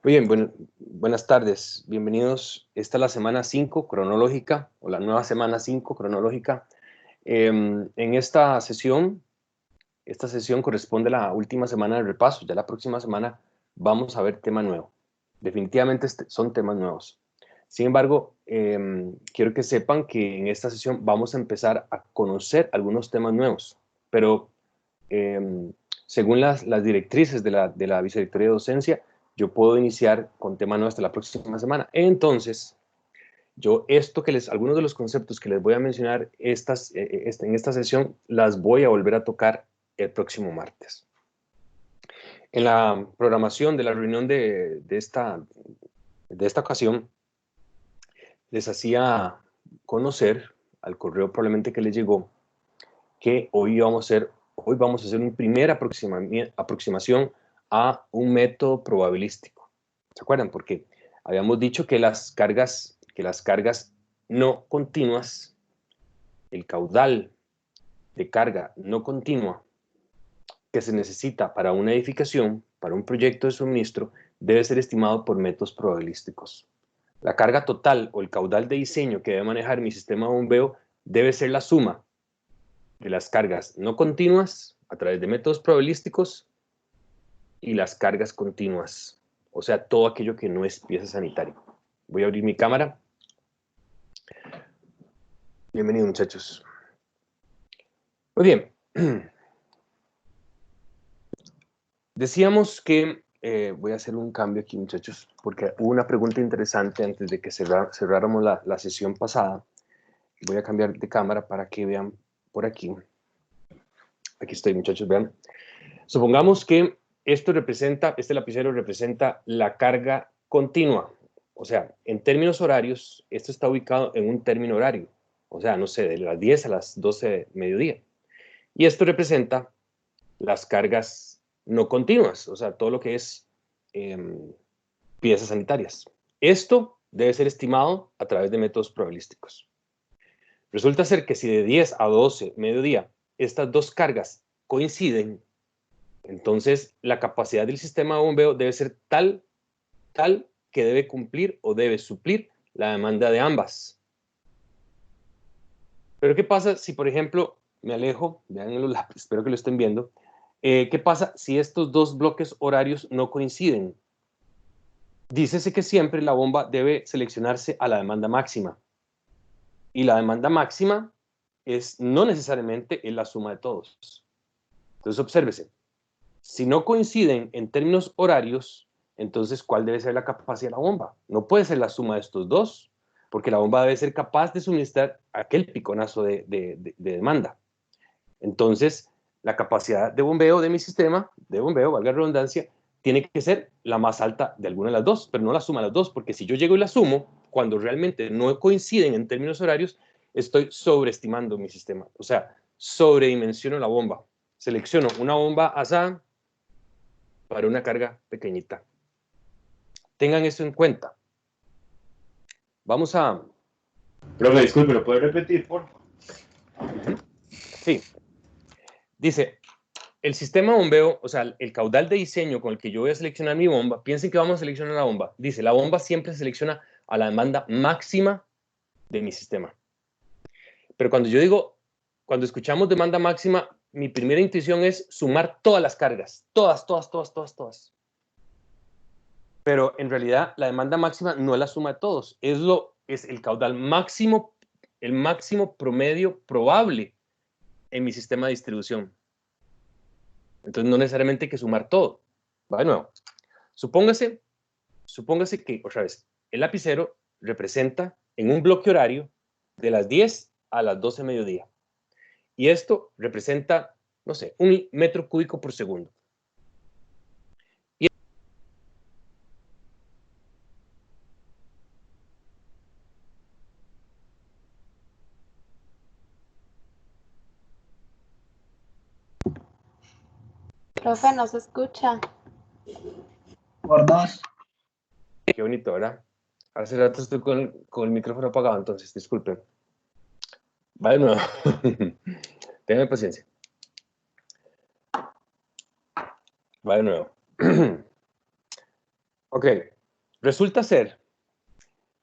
Muy bien, buenas tardes, bienvenidos. Esta es la semana 5 cronológica, o la nueva semana 5 cronológica. En esta sesión corresponde a la última semana del repaso. Ya la próxima semana vamos a ver tema nuevo. Definitivamente son temas nuevos. Sin embargo, quiero que sepan que en esta sesión vamos a empezar a conocer algunos temas nuevos, pero según las directrices de la Vicerrectoría de Docencia, yo puedo iniciar con tema nuevo hasta la próxima semana. Entonces, algunos de los conceptos que les voy a mencionar en esta sesión, las voy a volver a tocar el próximo martes. En la programación de la reunión de esta ocasión, les hacía conocer al correo probablemente que les llegó que hoy vamos a hacer una primera aproximación a un método probabilístico. ¿Se acuerdan? Porque habíamos dicho que las cargas no continuas, el caudal de carga no continua que se necesita para una edificación, para un proyecto de suministro, debe ser estimado por métodos probabilísticos. La carga total o el caudal de diseño que debe manejar mi sistema de bombeo debe ser la suma de las cargas no continuas a través de métodos probabilísticos y las cargas continuas, o sea, todo aquello que no es pieza sanitaria. Voy a abrir mi cámara. Bienvenidos, muchachos. Muy bien. Decíamos que, voy a hacer un cambio aquí, muchachos, porque hubo una pregunta interesante antes de que cerráramos la sesión pasada. Voy a cambiar de cámara para que vean por aquí. Aquí estoy, muchachos, vean. Supongamos que este lapicero representa la carga continua. O sea, en términos horarios, esto está ubicado en un término horario. O sea, no sé, de las 10 a las 12 de mediodía. Y esto representa las cargas no continuas, o sea, todo lo que es piezas sanitarias. Esto debe ser estimado a través de métodos probabilísticos. Resulta ser que si de 10 a 12 mediodía estas dos cargas coinciden, entonces la capacidad del sistema de bombeo debe ser tal que debe cumplir o debe suplir la demanda de ambas. Pero ¿qué pasa si, por ejemplo, me alejo, vean los lápices, espero que lo estén viendo, ¿qué pasa si estos dos bloques horarios no coinciden? Dícese que siempre la bomba debe seleccionarse a la demanda máxima. Y la demanda máxima no necesariamente es la suma de todos. Entonces, obsérvese. Si no coinciden en términos horarios, entonces, ¿cuál debe ser la capacidad de la bomba? No puede ser la suma de estos dos, porque la bomba debe ser capaz de suministrar aquel piconazo de demanda. Entonces, la capacidad de bombeo de mi sistema, de bombeo, valga la redundancia, tiene que ser la más alta de alguna de las dos, pero no la suma de las dos, porque si yo llego y la sumo, cuando realmente no coinciden en términos horarios, estoy sobreestimando mi sistema. O sea, sobredimensiono la bomba. Selecciono una bomba asada para una carga pequeñita. Tengan eso en cuenta. Vamos a... Profe, disculpe, ¿lo puede repetir, por favor? Sí. Dice, el sistema de bombeo, o sea, el caudal de diseño con el que yo voy a seleccionar mi bomba, piensen que vamos a seleccionar la bomba. Dice, la bomba siempre selecciona a la demanda máxima de mi sistema. Pero cuando escuchamos demanda máxima, mi primera intuición es sumar todas las cargas. Todas. Pero en realidad la demanda máxima no es la suma de todos. Es el caudal máximo, el máximo promedio probable en mi sistema de distribución. Entonces no necesariamente hay que sumar todo. Va de nuevo. Supóngase que, otra vez, el lapicero representa en un bloque horario de las 10 a las 12 de mediodía. Y esto representa, no sé, 1 metro cúbico por segundo. Profe, no se escucha. Por dos. Qué bonito, ¿verdad? Hace rato estoy con el micrófono apagado, entonces disculpen. Va de nuevo. Ténganme paciencia. Va de nuevo. Ok, resulta ser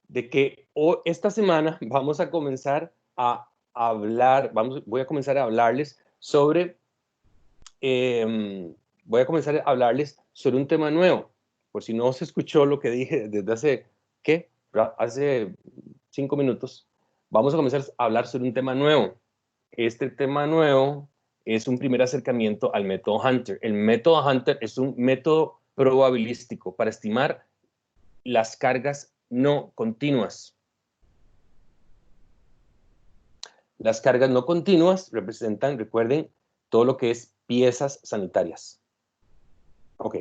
de que esta semana vamos a comenzar a hablar, voy a comenzar a hablarles sobre, un tema nuevo. Por si no se escuchó lo que dije desde hace, ¿qué? Hace 5 minutos. Vamos a comenzar a hablar sobre un tema nuevo. Este tema nuevo es un primer acercamiento al método Hunter. El método Hunter es un método probabilístico para estimar las cargas no continuas. Las cargas no continuas representan, recuerden, todo lo que es piezas sanitarias. Ok.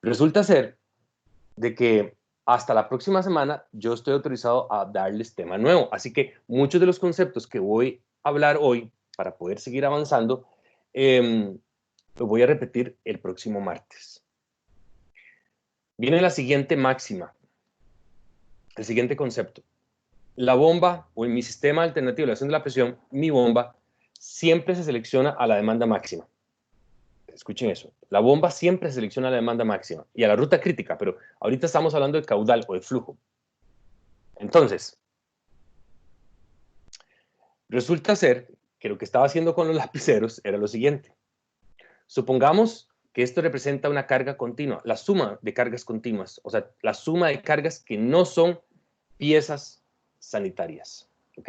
Resulta ser de que hasta la próxima semana yo estoy autorizado a darles tema nuevo. Así que muchos de los conceptos que voy a hablar hoy, para poder seguir avanzando, lo voy a repetir el próximo martes. Viene la siguiente máxima, el siguiente concepto. La bomba, o en mi sistema alternativo de evaluación de la presión, mi bomba, siempre se selecciona a la demanda máxima. Escuchen eso. La bomba siempre se selecciona a la demanda máxima y a la ruta crítica, pero ahorita estamos hablando de caudal o de flujo. Entonces, resulta ser que lo que estaba haciendo con los lapiceros era lo siguiente. Supongamos que esto representa una carga continua, la suma de cargas continuas, o sea, la suma de cargas que no son piezas sanitarias, ¿ok?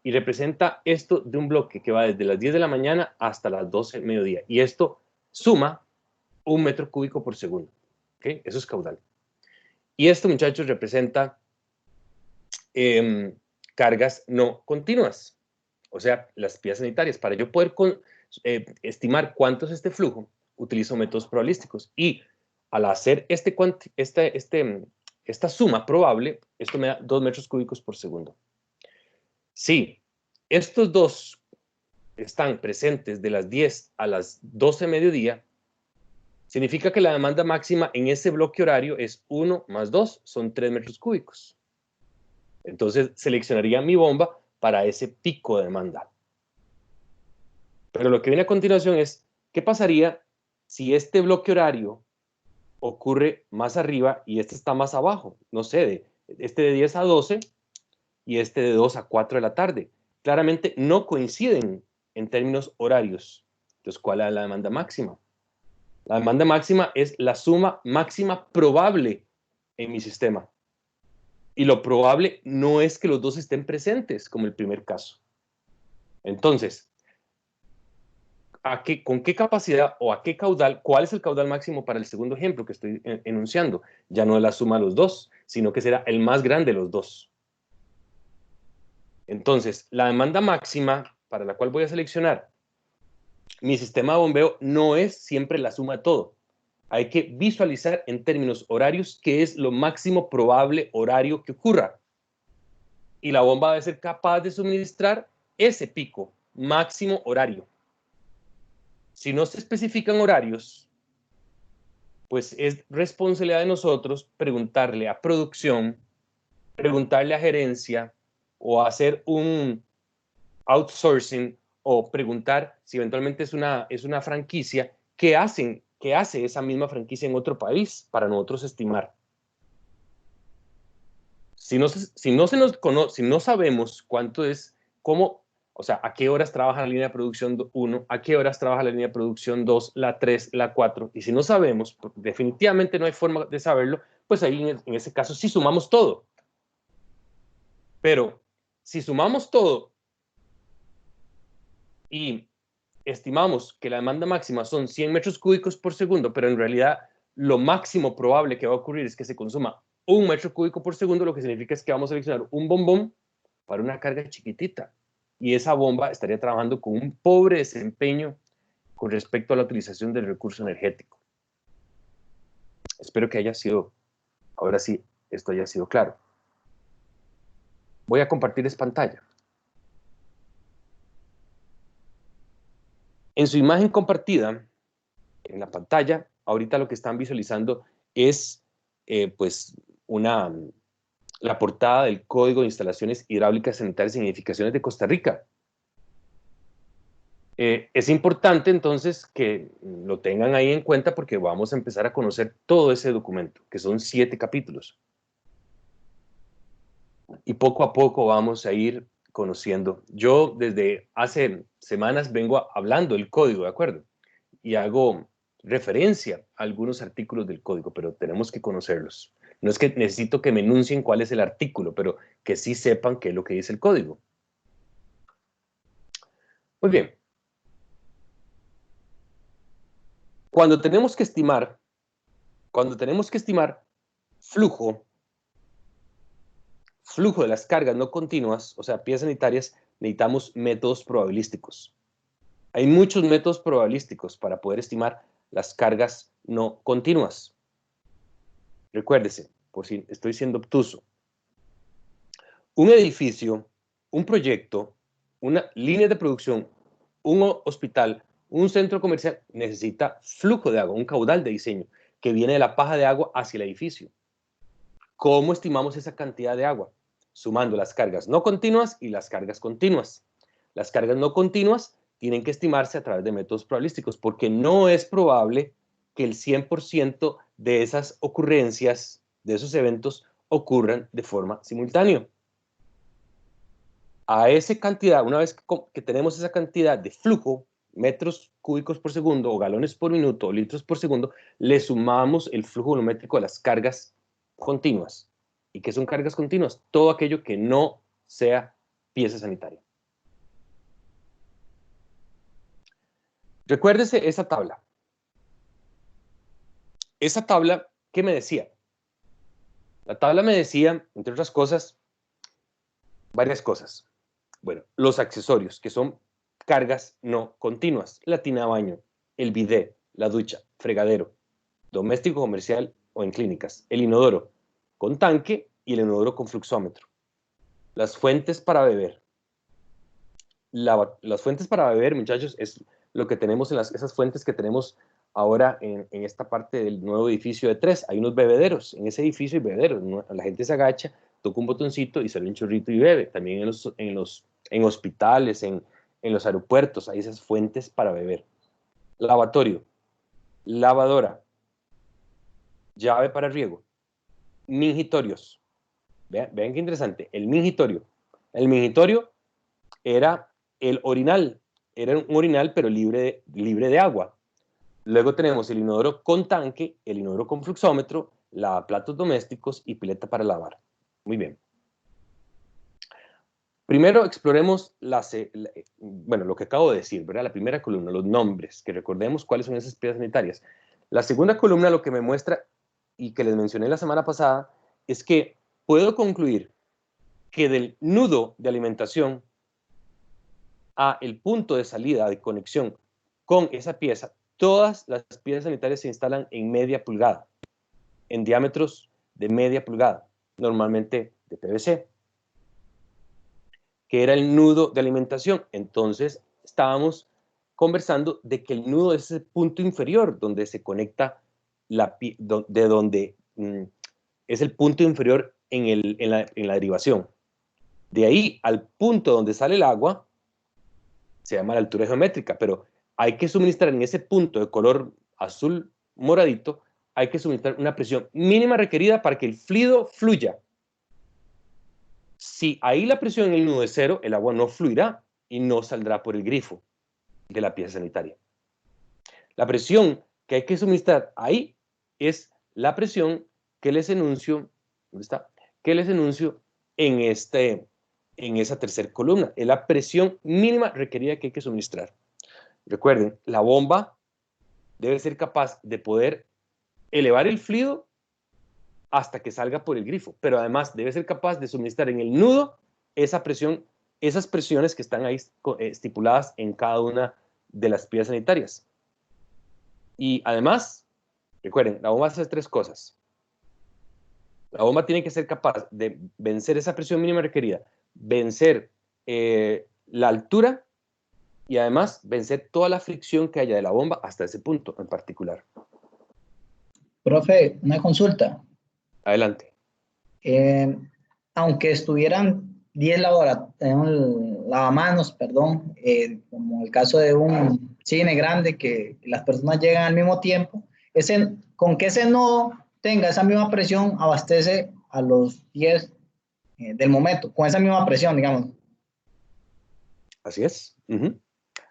Y representa esto de un bloque que va desde las 10 de la mañana hasta las 12 del mediodía. Y esto suma 1 metro cúbico por segundo, ¿ok? Eso es caudal. Y esto, muchachos, representa cargas no continuas, o sea, las piezas sanitarias. Para yo poder estimar cuánto es este flujo, utilizo métodos probabilísticos. Y al hacer esta suma probable, esto me da 2 metros cúbicos por segundo. Si estos dos están presentes de las 10 a las 12 de mediodía, significa que la demanda máxima en ese bloque horario es 1 más 2, son 3 metros cúbicos. Entonces seleccionaría mi bomba para ese pico de demanda. Pero lo que viene a continuación es, ¿qué pasaría si este bloque horario ocurre más arriba y este está más abajo? No sé, este de 10 a 12 y este de 2 a 4 de la tarde. Claramente no coinciden en términos horarios. Entonces, ¿cuál es la demanda máxima? La demanda máxima es la suma máxima probable en mi sistema. Y lo probable no es que los dos estén presentes, como el primer caso. Entonces, ¿con qué capacidad o a qué caudal? ¿Cuál es el caudal máximo para el segundo ejemplo que estoy enunciando? Ya no es la suma de los dos, sino que será el más grande de los dos. Entonces, la demanda máxima para la cual voy a seleccionar mi sistema de bombeo no es siempre la suma de todo. Hay que visualizar en términos horarios qué es lo máximo probable horario que ocurra. Y la bomba debe ser capaz de suministrar ese pico máximo horario. Si no se especifican horarios, pues es responsabilidad de nosotros preguntarle a producción, preguntarle a gerencia o hacer un outsourcing o preguntar si eventualmente es una franquicia, ¿qué hace esa misma franquicia en otro país para nosotros estimar? Si no sabemos cuánto es, cómo, o sea, a qué horas trabaja la línea de producción 1, a qué horas trabaja la línea de producción 2, la 3, la 4, y si no sabemos, definitivamente no hay forma de saberlo, pues ahí en ese caso sí sumamos todo. Pero si sumamos todo y estimamos que la demanda máxima son 100 metros cúbicos por segundo, pero en realidad lo máximo probable que va a ocurrir es que se consuma 1 metro cúbico por segundo, lo que significa es que vamos a seleccionar un bombón para una carga chiquitita. Y esa bomba estaría trabajando con un pobre desempeño con respecto a la utilización del recurso energético. Espero que haya sido, ahora sí, esto haya sido claro. Voy a compartirles pantalla. En su imagen compartida, en la pantalla, ahorita lo que están visualizando es pues la portada del Código de Instalaciones Hidráulicas Sanitarias y Edificaciones de Costa Rica. Es importante entonces que lo tengan ahí en cuenta porque vamos a empezar a conocer todo ese documento, que son 7 capítulos. Y poco a poco vamos a ir conociendo. Yo desde hace semanas vengo hablando del código, ¿de acuerdo? Y hago referencia a algunos artículos del código, pero tenemos que conocerlos. No es que necesito que me enuncien cuál es el artículo, pero que sí sepan qué es lo que dice el código. Muy bien. Cuando tenemos que estimar flujo de las cargas no continuas, o sea, piezas sanitarias, necesitamos métodos probabilísticos. Hay muchos métodos probabilísticos para poder estimar las cargas no continuas. Recuérdese, por si estoy siendo obtuso, un edificio, un proyecto, una línea de producción, un hospital, un centro comercial necesita flujo de agua, un caudal de diseño que viene de la paja de agua hacia el edificio. ¿Cómo estimamos esa cantidad de agua? Sumando las cargas no continuas y las cargas continuas. Las cargas no continuas tienen que estimarse a través de métodos probabilísticos porque no es probable que el 100% de esas ocurrencias, de esos eventos, ocurran de forma simultánea. A esa cantidad, una vez que tenemos esa cantidad de flujo, metros cúbicos por segundo, o galones por minuto, o litros por segundo, le sumamos el flujo volumétrico de las cargas continuas. ¿Y qué son cargas continuas? Todo aquello que no sea pieza sanitaria. Recuérdese esa tabla. Esa tabla, ¿qué me decía? La tabla me decía, entre otras cosas, varias cosas. Bueno, los accesorios, que son cargas no continuas. La tina de baño, el bidet, la ducha, fregadero, doméstico, comercial o en clínicas. El inodoro con tanque y el inodoro con fluxómetro. Las fuentes para beber. Las fuentes para beber, muchachos, es lo que tenemos en esas fuentes que tenemos ahora en esta parte del nuevo edificio de 3. Hay unos bebederos. En ese edificio hay bebederos. La gente se agacha, toca un botoncito y sale un chorrito y bebe. También en hospitales, en los aeropuertos, hay esas fuentes para beber. Lavatorio, lavadora, llave para riego, mingitorios. Vean qué interesante. El mingitorio. El mingitorio era el orinal. Era un orinal, pero libre de agua. Luego tenemos el inodoro con tanque, el inodoro con fluxómetro, lavaplatos domésticos y pileta para lavar. Muy bien. Primero exploremos lo que acabo de decir, ¿verdad? La primera columna, los nombres, que recordemos cuáles son esas piezas sanitarias. La segunda columna lo que me muestra, y que les mencioné la semana pasada, es que puedo concluir que del nudo de alimentación a el punto de salida, de conexión con esa pieza, todas las piezas sanitarias se instalan en media pulgada, en diámetros de media pulgada, normalmente de PVC, que era el nudo de alimentación. Entonces estábamos conversando de que el nudo es ese punto inferior donde se conecta es el punto inferior en la derivación. De ahí al punto donde sale el agua se llama la altura geométrica, pero hay que suministrar en ese punto de color azul moradito, hay que suministrar una presión mínima requerida para que el fluido fluya. Si ahí la presión en el nudo es 0, el agua no fluirá y no saldrá por el grifo de la pieza sanitaria. La presión que hay que suministrar ahí es la presión que les enuncio, ¿dónde está? Que les enuncio en esa tercera columna. Es la presión mínima requerida que hay que suministrar. Recuerden, la bomba debe ser capaz de poder elevar el fluido hasta que salga por el grifo, pero además debe ser capaz de suministrar en el nudo esa presión, esas presiones que están ahí estipuladas en cada una de las piezas sanitarias. Y además, recuerden, la bomba hace 3 cosas. La bomba tiene que ser capaz de vencer esa presión mínima requerida, vencer la altura y además vencer toda la fricción que haya de la bomba hasta ese punto en particular. Profe, una consulta. Adelante. Aunque estuvieran 10 lavamanos, perdón, como el caso de un cine grande que las personas llegan al mismo tiempo, con que ese nodo tenga esa misma presión, abastece a los 10 del momento, con esa misma presión, digamos. Así es.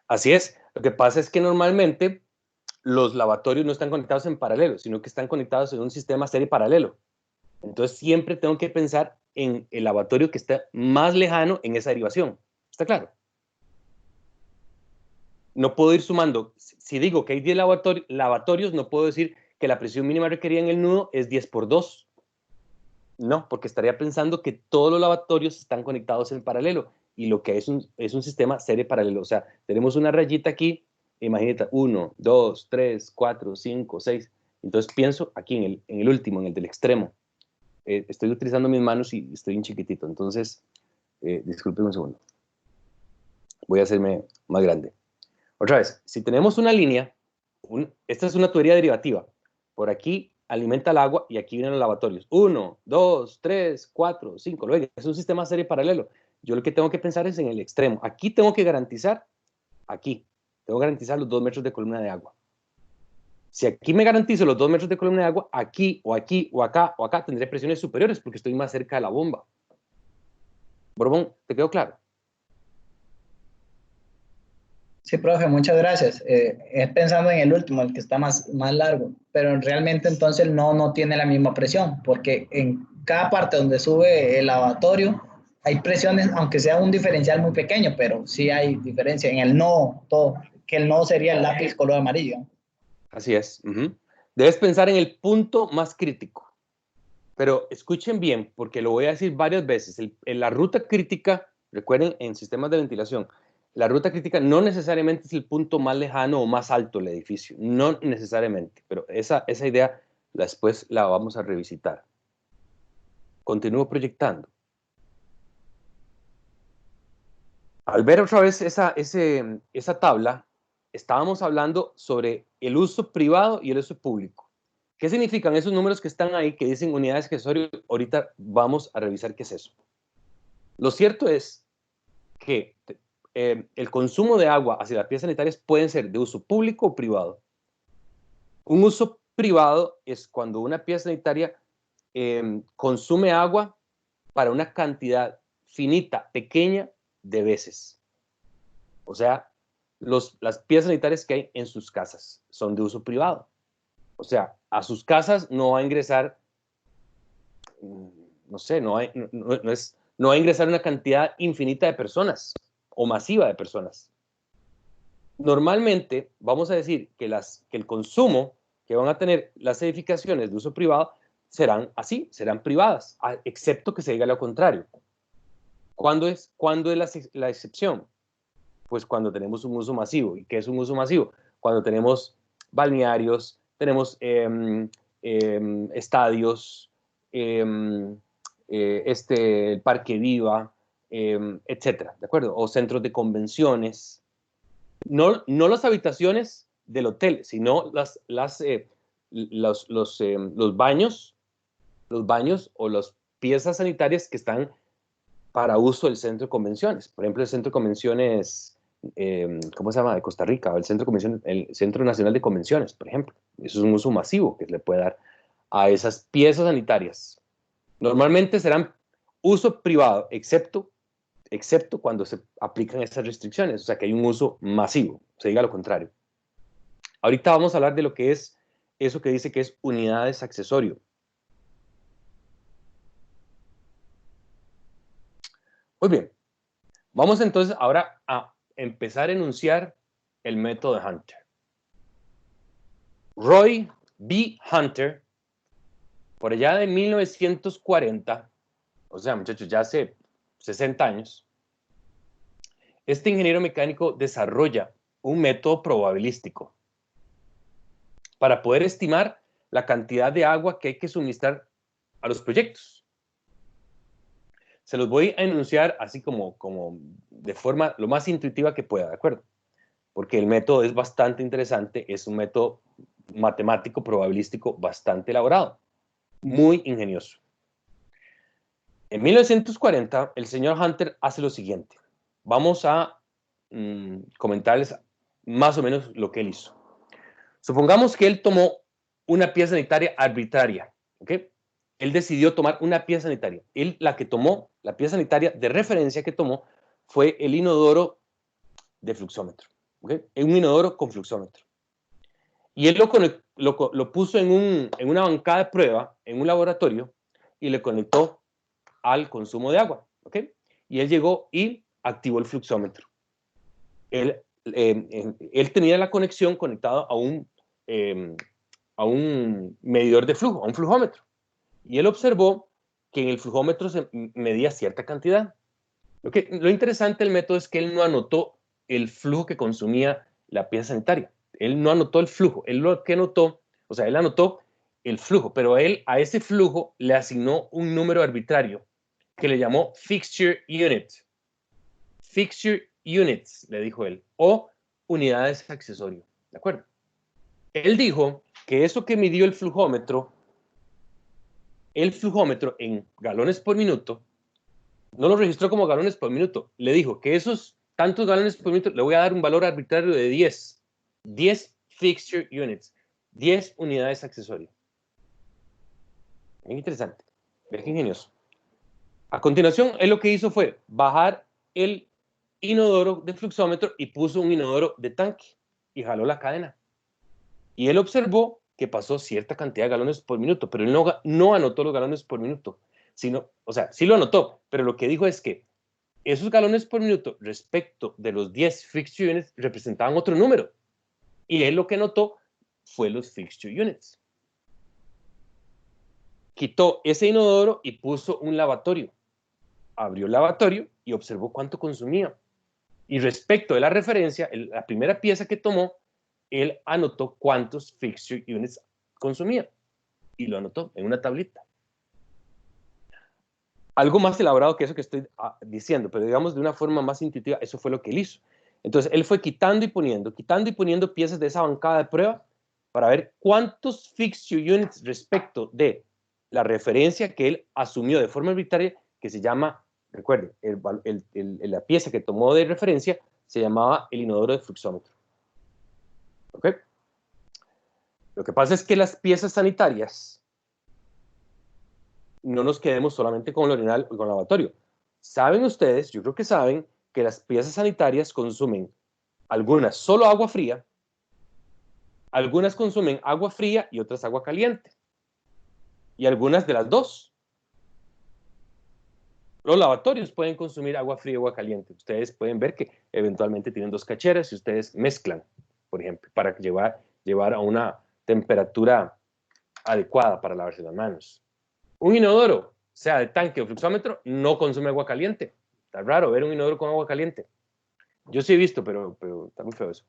Así es. Lo que pasa es que normalmente los lavatorios no están conectados en paralelo, sino que están conectados en un sistema serie paralelo. Entonces siempre tengo que pensar en el lavatorio que está más lejano en esa derivación. ¿Está claro? No puedo ir sumando. Si digo que hay 10 lavatorios, no puedo decir que la presión mínima requerida en el nudo es 10 por 2. No, porque estaría pensando que todos los lavatorios están conectados en paralelo y lo que es un sistema serie paralelo. O sea, tenemos una rayita aquí, imagínate, 1, 2, 3, 4, 5, 6. Entonces pienso aquí en el último, en el del extremo. Estoy utilizando mis manos y estoy en chiquitito, entonces disculpen un segundo. Voy a hacerme más grande. Otra vez, si tenemos una línea, esta es una tubería derivativa. Por aquí alimenta el agua y aquí vienen los lavatorios. 1, 2, 3, 4, 5. Luego es un sistema serie paralelo. Yo lo que tengo que pensar es en el extremo. Aquí tengo que garantizar, tengo que garantizar los 2 metros de columna de agua. Si aquí me garantizo los 2 metros de columna de agua, aquí o acá, tendré presiones superiores porque estoy más cerca de la bomba. Borbón, ¿te quedó claro? Sí, profe, muchas gracias. Es pensando en el último, el que está más largo, pero realmente entonces no tiene la misma presión, porque en cada parte donde sube el lavatorio hay presiones, aunque sea un diferencial muy pequeño, pero sí hay diferencia. En el no, todo, que el no sería el lápiz color amarillo. Así es. Debes pensar en el punto más crítico. Pero escuchen bien, porque lo voy a decir varias veces. En la ruta crítica, recuerden, en sistemas de ventilación, la ruta crítica no necesariamente es el punto más lejano o más alto del edificio. No necesariamente, pero esa idea después la vamos a revisitar. Continúo proyectando. Al ver otra vez esa tabla, estábamos hablando sobre el uso privado y el uso público. ¿Qué significan esos números que están ahí que dicen unidades accesorias? Ahorita vamos a revisar qué es eso. Lo cierto es que el consumo de agua hacia las piezas sanitarias pueden ser de uso público o privado. Un uso privado es cuando una pieza sanitaria consume agua para una cantidad finita, pequeña de veces. O sea, las piezas sanitarias que hay en sus casas son de uso privado. O sea, a sus casas no va a ingresar, no sé, no va a ingresar una cantidad infinita de personas o masiva de personas. Normalmente vamos a decir que el consumo que van a tener las edificaciones de uso privado serán así, serán privadas, excepto que se diga lo contrario. ¿Cuándo es la excepción? Pues cuando tenemos un uso masivo. ¿Y qué es un uso masivo? Cuando tenemos balnearios, tenemos estadios, el Parque Viva, etcétera, ¿de acuerdo? O centros de convenciones. No las habitaciones del hotel, sino los baños o las piezas sanitarias que están para uso del centro de convenciones. Por ejemplo, el centro de convenciones, ¿cómo se llama? De Costa Rica, o el Centro Nacional de Convenciones, por ejemplo. Eso es un uso masivo que se le puede dar a esas piezas sanitarias. Normalmente serán uso privado, excepto cuando se aplican estas restricciones, o sea que hay un uso masivo, se diga lo contrario. Ahorita vamos a hablar de lo que es eso que dice que es unidades accesorio. Muy bien, vamos entonces ahora a empezar a enunciar el método de Hunter. Roy B. Hunter, por allá de 1940, o sea, muchachos, ya hace 60 años, este ingeniero mecánico desarrolla un método probabilístico para poder estimar la cantidad de agua que hay que suministrar a los proyectos. Se los voy a enunciar así como de forma lo más intuitiva que pueda, ¿de acuerdo? Porque el método es bastante interesante, es un método matemático probabilístico bastante elaborado, muy ingenioso. En 1940, el señor Hunter hace lo siguiente. Vamos a comentarles más o menos lo que él hizo. Supongamos que él tomó una pieza sanitaria arbitraria, ¿ok? Él decidió tomar una pieza sanitaria. Él, la pieza sanitaria de referencia que tomó fue el inodoro de fluxómetro, ¿ok? Un inodoro con fluxómetro. Y él lo puso en una bancada de prueba, en un laboratorio, y le conectó al consumo de agua, ¿ok? Y él llegó y activó el fluxómetro. Él tenía la conexión conectada a un medidor de flujo, a un flujómetro. Y él observó que en el flujómetro se medía cierta cantidad. Lo interesante del método es que él no anotó el flujo que consumía la pieza sanitaria. Él no anotó el flujo. Él lo que anotó, o sea, él anotó el flujo, pero él a ese flujo le asignó un número arbitrario que le llamó fixture unit. Fixture units, le dijo él, o unidades accesorias. ¿De acuerdo? Él dijo que eso que midió el flujómetro en galones por minuto, no lo registró como galones por minuto. Le dijo que esos tantos galones por minuto le voy a dar un valor arbitrario de 10. 10 fixture units. 10 unidades accesorias. Bien interesante. Bien ingenioso. A continuación, él lo que hizo fue bajar el inodoro de fluxómetro y puso un inodoro de tanque y jaló la cadena. Y él observó que pasó cierta cantidad de galones por minuto, pero él no anotó los galones por minuto, sino, o sea, sí lo anotó, pero lo que dijo es que esos galones por minuto respecto de los 10 fixture units representaban otro número. Y él lo que notó fue los fixture units. Quitó ese inodoro y puso un lavatorio. Abrió el lavatorio y observó cuánto consumía. Y respecto de la referencia, la primera pieza que tomó, él anotó cuántos fixture units consumía. Y lo anotó en una tablita. Algo más elaborado que eso que estoy diciendo, pero digamos de una forma más intuitiva, eso fue lo que él hizo. Entonces, él fue quitando y poniendo piezas de esa bancada de prueba para ver cuántos fixture units respecto de la referencia que él asumió de forma arbitraria, que se llama, recuerden, la pieza que tomó de referencia se llamaba el inodoro de fluxómetro. ¿Ok? Lo que pasa es que las piezas sanitarias, no nos quedemos solamente con el orinal o con el lavatorio. Saben ustedes, yo creo que saben, que las piezas sanitarias consumen algunas solo agua fría, algunas consumen agua fría y otras agua caliente. Y algunas de las dos. Los lavatorios pueden consumir agua fría y agua caliente. Ustedes pueden ver que eventualmente tienen dos cacheras y ustedes mezclan, por ejemplo, para llevar a una temperatura adecuada para lavarse las manos. Un inodoro, sea de tanque o fluxómetro, no consume agua caliente. Está raro ver un inodoro con agua caliente. Yo sí he visto, pero está muy feo eso.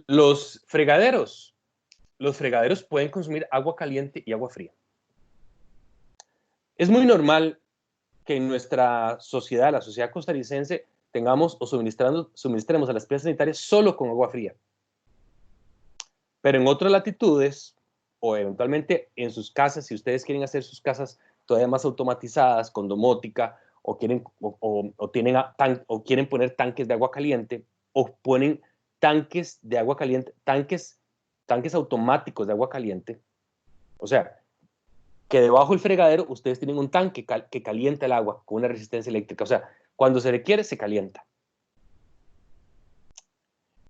Los fregaderos pueden consumir agua caliente y agua fría. Es muy normal que en nuestra sociedad, la sociedad costarricense, tengamos o suministremos a las piezas sanitarias solo con agua fría. Pero en otras latitudes, o eventualmente en sus casas, si ustedes quieren hacer sus casas todavía más automatizadas, con domótica, o quieren poner tanques de agua caliente, o ponen tanques de agua caliente, tanques automáticos de agua caliente. O sea, que debajo del fregadero ustedes tienen un tanque que calienta el agua con una resistencia eléctrica. O sea, cuando se requiere, se calienta.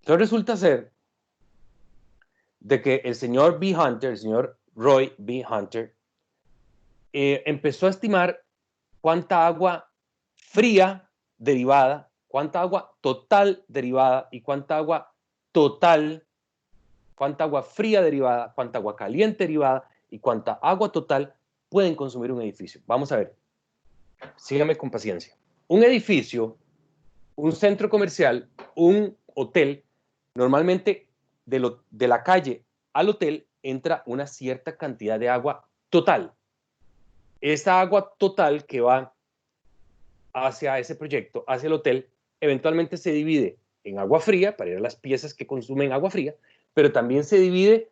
Entonces resulta ser de que el señor B. Hunter, el señor Roy B. Hunter, empezó a estimar cuánta agua fría derivada, cuánta agua total derivada y cuánta agua fría derivada, cuánta agua caliente derivada y cuánta agua total pueden consumir un edificio. Vamos a ver. Síganme con paciencia. Un edificio, un centro comercial, un hotel, normalmente de la calle al hotel entra una cierta cantidad de agua total. Esta agua total que va hacia ese proyecto, hacia el hotel, eventualmente se divide en agua fría para ir a las piezas que consumen agua fría, pero también se divide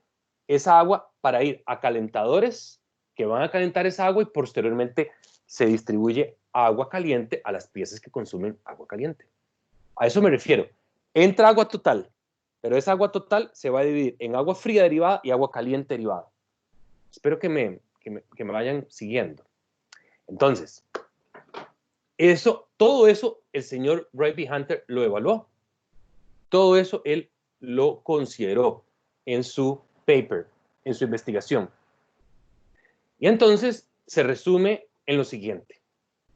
esa agua para ir a calentadores que van a calentar esa agua y posteriormente se distribuye agua caliente a las piezas que consumen agua caliente. A eso me refiero. Entra agua total, pero esa agua total se va a dividir en agua fría derivada y agua caliente derivada. Espero que me vayan siguiendo. Entonces, todo eso el señor Wright B. Hunter lo evaluó. Todo eso él lo consideró en su paper, en su investigación. Y entonces se resume en lo siguiente.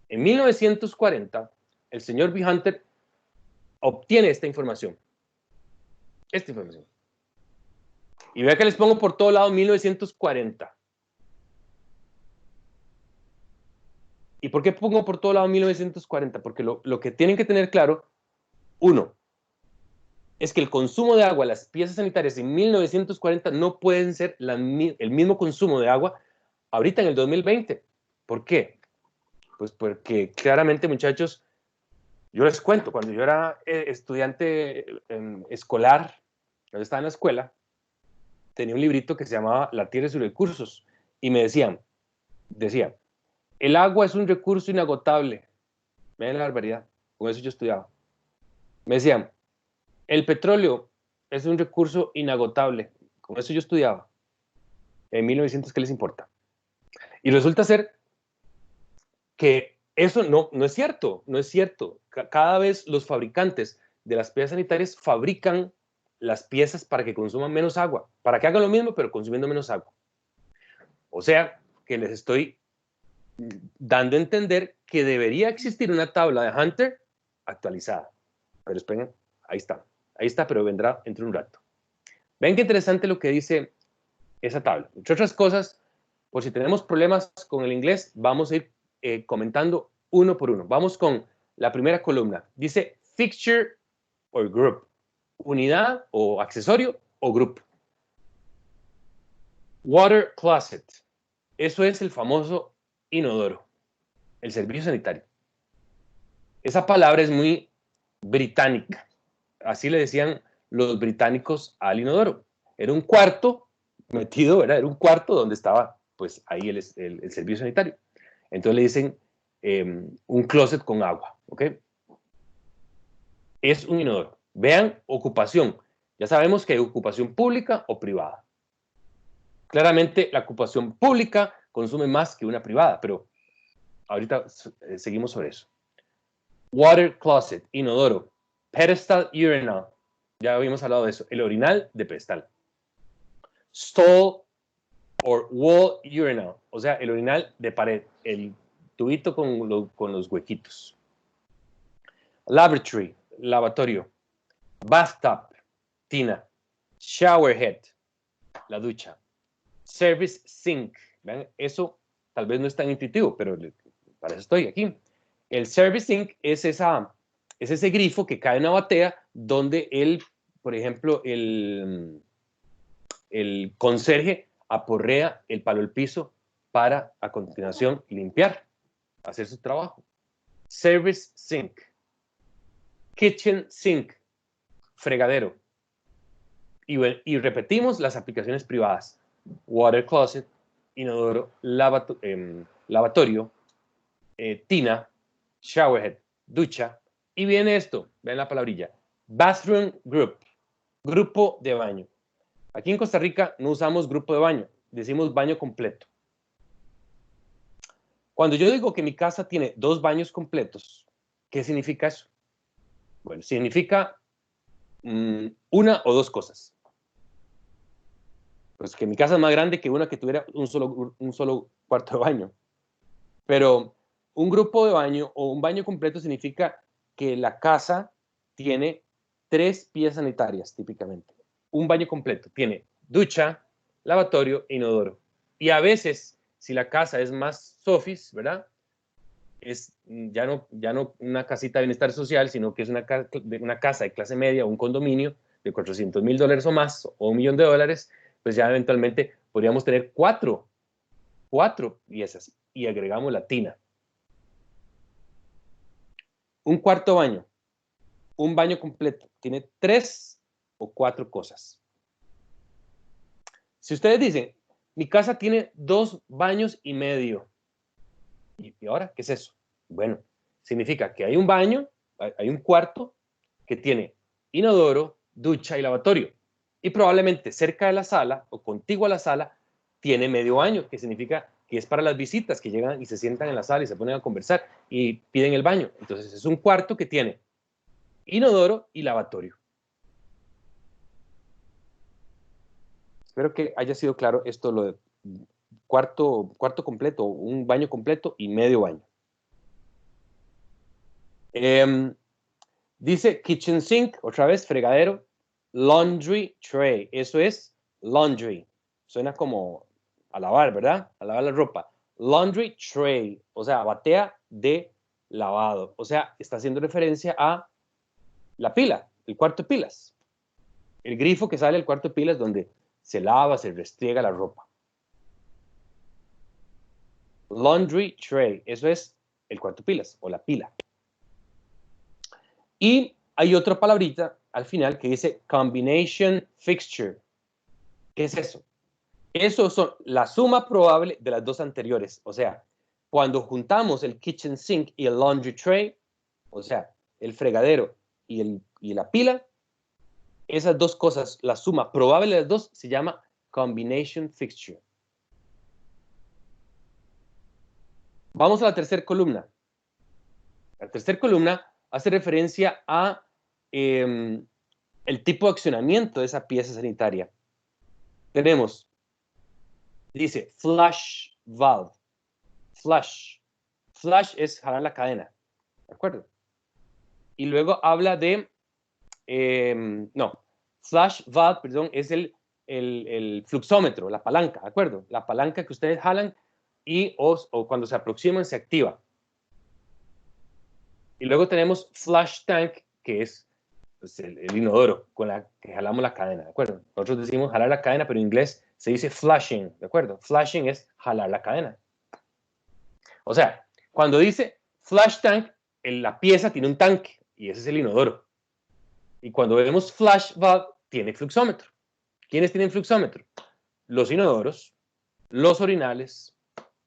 En 1940, el señor B. Hunter obtiene esta información. Y vea que les pongo por todo lado 1940. ¿Y por qué pongo por todo lado 1940? Porque lo que tienen que tener claro, uno, es que el consumo de agua, las piezas sanitarias en 1940 no pueden ser el mismo consumo de agua ahorita en el 2020. ¿Por qué? Pues porque claramente, muchachos, yo les cuento, cuando yo era estudiante escolar, cuando estaba en la escuela, tenía un librito que se llamaba La Tierra y sus recursos, y me decía, el agua es un recurso inagotable. Miren la barbaridad, con eso yo estudiaba. Me decían, el petróleo es un recurso inagotable. Con eso yo estudiaba. En 1900, ¿qué les importa? Y resulta ser que eso no es cierto, no es cierto. Cada vez los fabricantes de las piezas sanitarias fabrican las piezas para que consuman menos agua, para que hagan lo mismo, pero consumiendo menos agua. O sea, que les estoy dando a entender que debería existir una tabla de Hunter actualizada. Pero esperen, ahí está, pero vendrá entre un rato. Ven qué interesante lo que dice esa tabla. Entre otras cosas, por si tenemos problemas con el inglés, vamos a ir comentando uno por uno. Vamos con la primera columna. Dice fixture or group. Unidad o accesorio o grupo. Water closet. Eso es el famoso inodoro. El servicio sanitario. Esa palabra es muy británica. Así le decían los británicos al inodoro. Era un cuarto metido, ¿verdad? Era un cuarto donde estaba, pues, ahí el servicio sanitario. Entonces le dicen un closet con agua, ¿ok? Es un inodoro. Vean, ocupación. Ya sabemos que hay ocupación pública o privada. Claramente, la ocupación pública consume más que una privada, pero ahorita seguimos sobre eso. Water closet, inodoro. Pedestal urinal. Ya habíamos hablado de eso. El orinal de pedestal. Stall or wall urinal. O sea, el orinal de pared. El tubito con los huequitos. Lavatory, lavatorio. Bathtub, tina. Shower head, la ducha. Service sink. ¿Ven? Eso tal vez no es tan intuitivo, pero para eso estoy aquí. El service sink es ese grifo que cae en una batea donde por ejemplo, el conserje aporrea el palo al piso para a continuación limpiar, hacer su trabajo. Service sink. Kitchen sink, fregadero. Y repetimos las aplicaciones privadas. Water closet, inodoro, lavatorio, tina, showerhead, ducha. Y viene esto, vean la palabrilla, bathroom group, grupo de baño. Aquí en Costa Rica no usamos grupo de baño, decimos baño completo. Cuando yo digo que mi casa tiene 2 baños completos, ¿qué significa eso? Bueno, significa una o dos cosas. Pues que mi casa es más grande que una que tuviera un solo cuarto de baño. Pero un grupo de baño o un baño completo significa que la casa tiene 3 piezas sanitarias, típicamente. Un baño completo tiene ducha, lavatorio e inodoro. Y a veces, si la casa es más sofis, ¿verdad? Es ya no una casita de bienestar social, sino que es una casa de clase media o un condominio de $400,000 o más, o $1,000,000, pues ya eventualmente podríamos tener 4 piezas y agregamos la tina. Un cuarto baño, un baño completo, tiene 3 o 4 cosas. Si ustedes dicen, mi casa tiene 2 baños y medio. ¿Y ahora qué es eso? Bueno, significa que hay un baño, hay un cuarto que tiene inodoro, ducha y lavatorio. Y probablemente cerca de la sala o contiguo a la sala tiene medio baño, que significa que es para las visitas que llegan y se sientan en la sala y se ponen a conversar y piden el baño. Entonces es un cuarto que tiene inodoro y lavatorio. Espero que haya sido claro esto, lo de cuarto completo, un baño completo y medio baño. Dice kitchen sink, otra vez fregadero, laundry tray, eso es laundry, suena como a lavar, ¿verdad? A lavar la ropa. Laundry tray, o sea, batea de lavado, o sea, está haciendo referencia a la pila, el cuarto de pilas, el grifo que sale del cuarto de pilas donde se lava, se restriega la ropa. Laundry tray, eso es el cuarto de pilas o la pila. Y hay otra palabrita al final que dice combination fixture. ¿Qué es eso? Eso son la suma probable de las dos anteriores. O sea, cuando juntamos el kitchen sink y el laundry tray, o sea, el fregadero y la pila, esas dos cosas, la suma probable de las dos se llama combination fixture. Vamos a la tercera columna. La tercera columna hace referencia a el tipo de accionamiento de esa pieza sanitaria. Tenemos, dice flush valve. Flush. Flush es jalar la cadena. ¿De acuerdo? Y luego habla de, flush valve, perdón, es el fluxómetro, la palanca, ¿de acuerdo? La palanca que ustedes jalan y o cuando se aproximan se activa. Y luego tenemos flush tank, que es pues, el inodoro con la que jalamos la cadena, ¿de acuerdo? Nosotros decimos jalar la cadena, pero en inglés se dice flushing, ¿de acuerdo? Flushing es jalar la cadena. O sea, cuando dice flush tank, la pieza tiene un tanque y ese es el inodoro. Y cuando vemos flush valve, tiene fluxómetro. ¿Quiénes tienen fluxómetro? Los inodoros, los orinales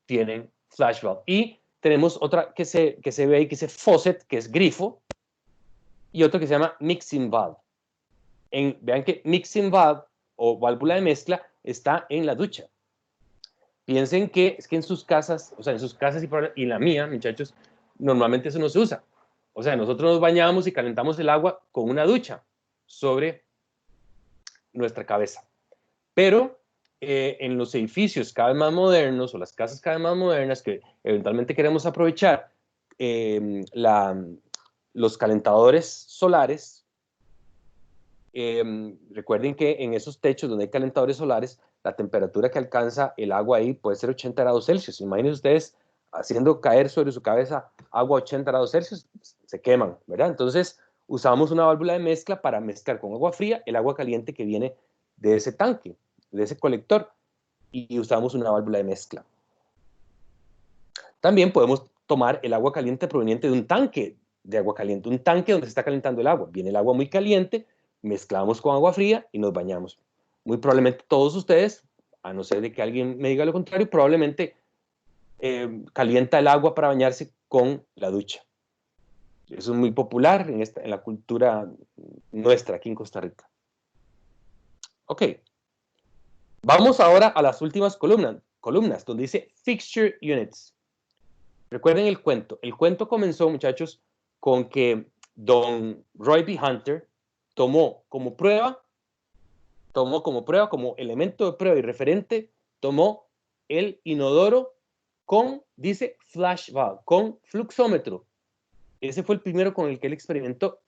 tienen flush valve. Y tenemos otra que se ve ahí que dice faucet, que es grifo, y otro que se llama mixing valve. Vean que mixing valve o válvula de mezcla está en la ducha. Piensen que es que en sus casas, o sea, en sus casas y en la mía, muchachos, normalmente eso no se usa. O sea, nosotros nos bañamos y calentamos el agua con una ducha sobre nuestra cabeza. Pero en los edificios cada vez más modernos o las casas cada vez más modernas que eventualmente queremos aprovechar los calentadores solares, recuerden que en esos techos donde hay calentadores solares, la temperatura que alcanza el agua ahí puede ser 80 grados Celsius. Imagínense ustedes haciendo caer sobre su cabeza agua a 80 grados Celsius, se queman, ¿verdad? Entonces usamos una válvula de mezcla para mezclar con agua fría el agua caliente que viene de ese tanque, de ese colector, y usamos una válvula de mezcla. También podemos tomar el agua caliente proveniente de un tanque de agua caliente, un tanque donde se está calentando el agua. Viene el agua muy caliente, mezclamos con agua fría y nos bañamos. Muy probablemente todos ustedes, a no ser de que alguien me diga lo contrario, probablemente calienta el agua para bañarse con la ducha. Eso es muy popular en la cultura nuestra aquí en Costa Rica. Ok. Vamos ahora a las últimas columnas donde dice fixture units. Recuerden el cuento. El cuento comenzó, muchachos, con que don Roy B. Hunter tomó como elemento de prueba y referente, tomó el inodoro con, dice, flush valve, con fluxómetro. Ese fue el primero con el que él experimentó.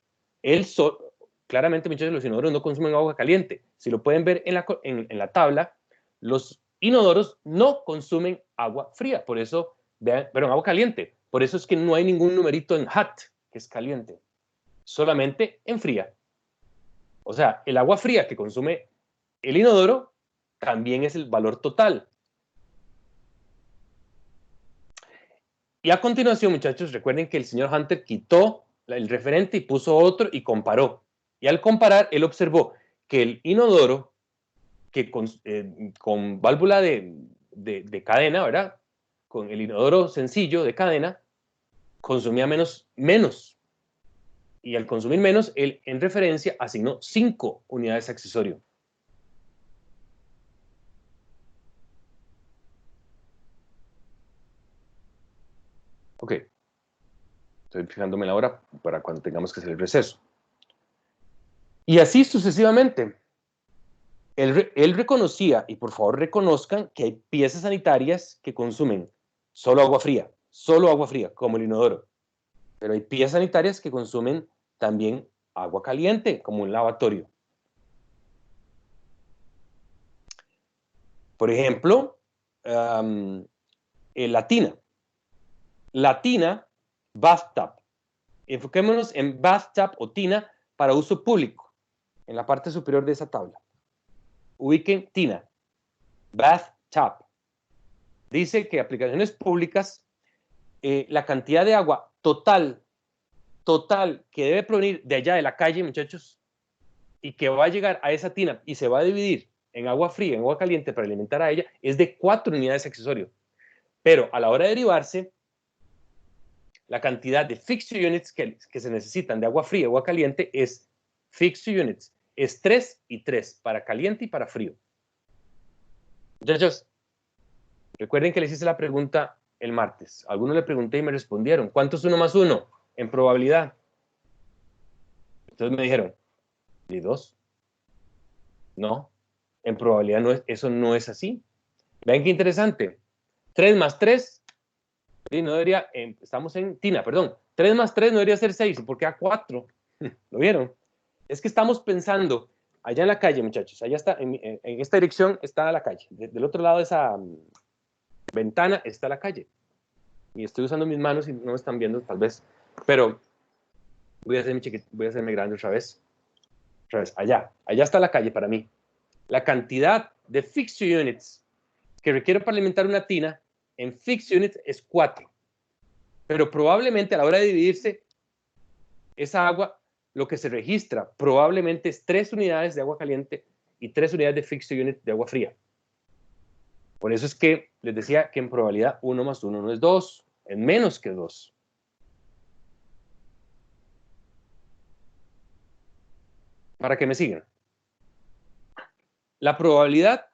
Claramente, muchachos, los inodoros no consumen agua caliente. Si lo pueden ver en la tabla, los inodoros no consumen agua fría. Por eso, agua caliente. Por eso es que no hay ningún numerito en hot, que es caliente. Solamente en fría. O sea, el agua fría que consume el inodoro también es el valor total. Y a continuación, muchachos, recuerden que el señor Hunter quitó el referente y puso otro y comparó. Y al comparar, él observó que el inodoro que con válvula de cadena, ¿verdad? Con el inodoro sencillo de cadena, consumía menos. Y al consumir menos, él en referencia asignó 5 unidades de accesorio. Ok. Estoy fijándome la hora para cuando tengamos que hacer el receso. Y así sucesivamente. Él reconocía, y por favor reconozcan, que hay piezas sanitarias que consumen solo agua fría, como el inodoro. Pero hay piezas sanitarias que consumen también agua caliente, como un lavatorio. Por ejemplo, la tina. La tina, bathtub. Enfoquémonos en bathtub o tina para uso público, en la parte superior de esa tabla. Ubiquen tina, bathtub. Dice que aplicaciones públicas, la cantidad de agua total que debe provenir de allá de la calle, muchachos, y que va a llegar a esa tina y se va a dividir en agua fría, en agua caliente para alimentar a ella, es de 4 unidades de accesorio. Pero a la hora de derivarse, la cantidad de fixture units que se necesitan de agua fría y agua caliente es fixture units. Es 3 y 3, para caliente y para frío. Muchachos, recuerden que les hice la pregunta el martes. A algunos le pregunté y me respondieron. ¿Cuánto es 1 más 1 en probabilidad? Entonces me dijeron, ¿y 2? No, en probabilidad no eso no es así. Vean qué interesante. 3 más 3, y no debería, estamos en tina, perdón. 3 más 3 no debería ser 6, ¿por qué a 4? ¿Lo vieron? Es que estamos pensando allá en la calle, muchachos. Allá está, en esta dirección está la calle. Del otro lado de esa ventana está la calle. Y estoy usando mis manos y no me están viendo, tal vez. Pero voy a hacerme grande otra vez. Allá está la calle para mí. La cantidad de fixture units que requiero para alimentar una tina en fixed units es 4. Pero probablemente a la hora de dividirse, esa agua, lo que se registra probablemente es 3 unidades de agua caliente y 3 unidades de fixed unit de agua fría. Por eso es que les decía que en probabilidad 1 más 1 no es 2, es menos que 2. Para que me sigan. La probabilidad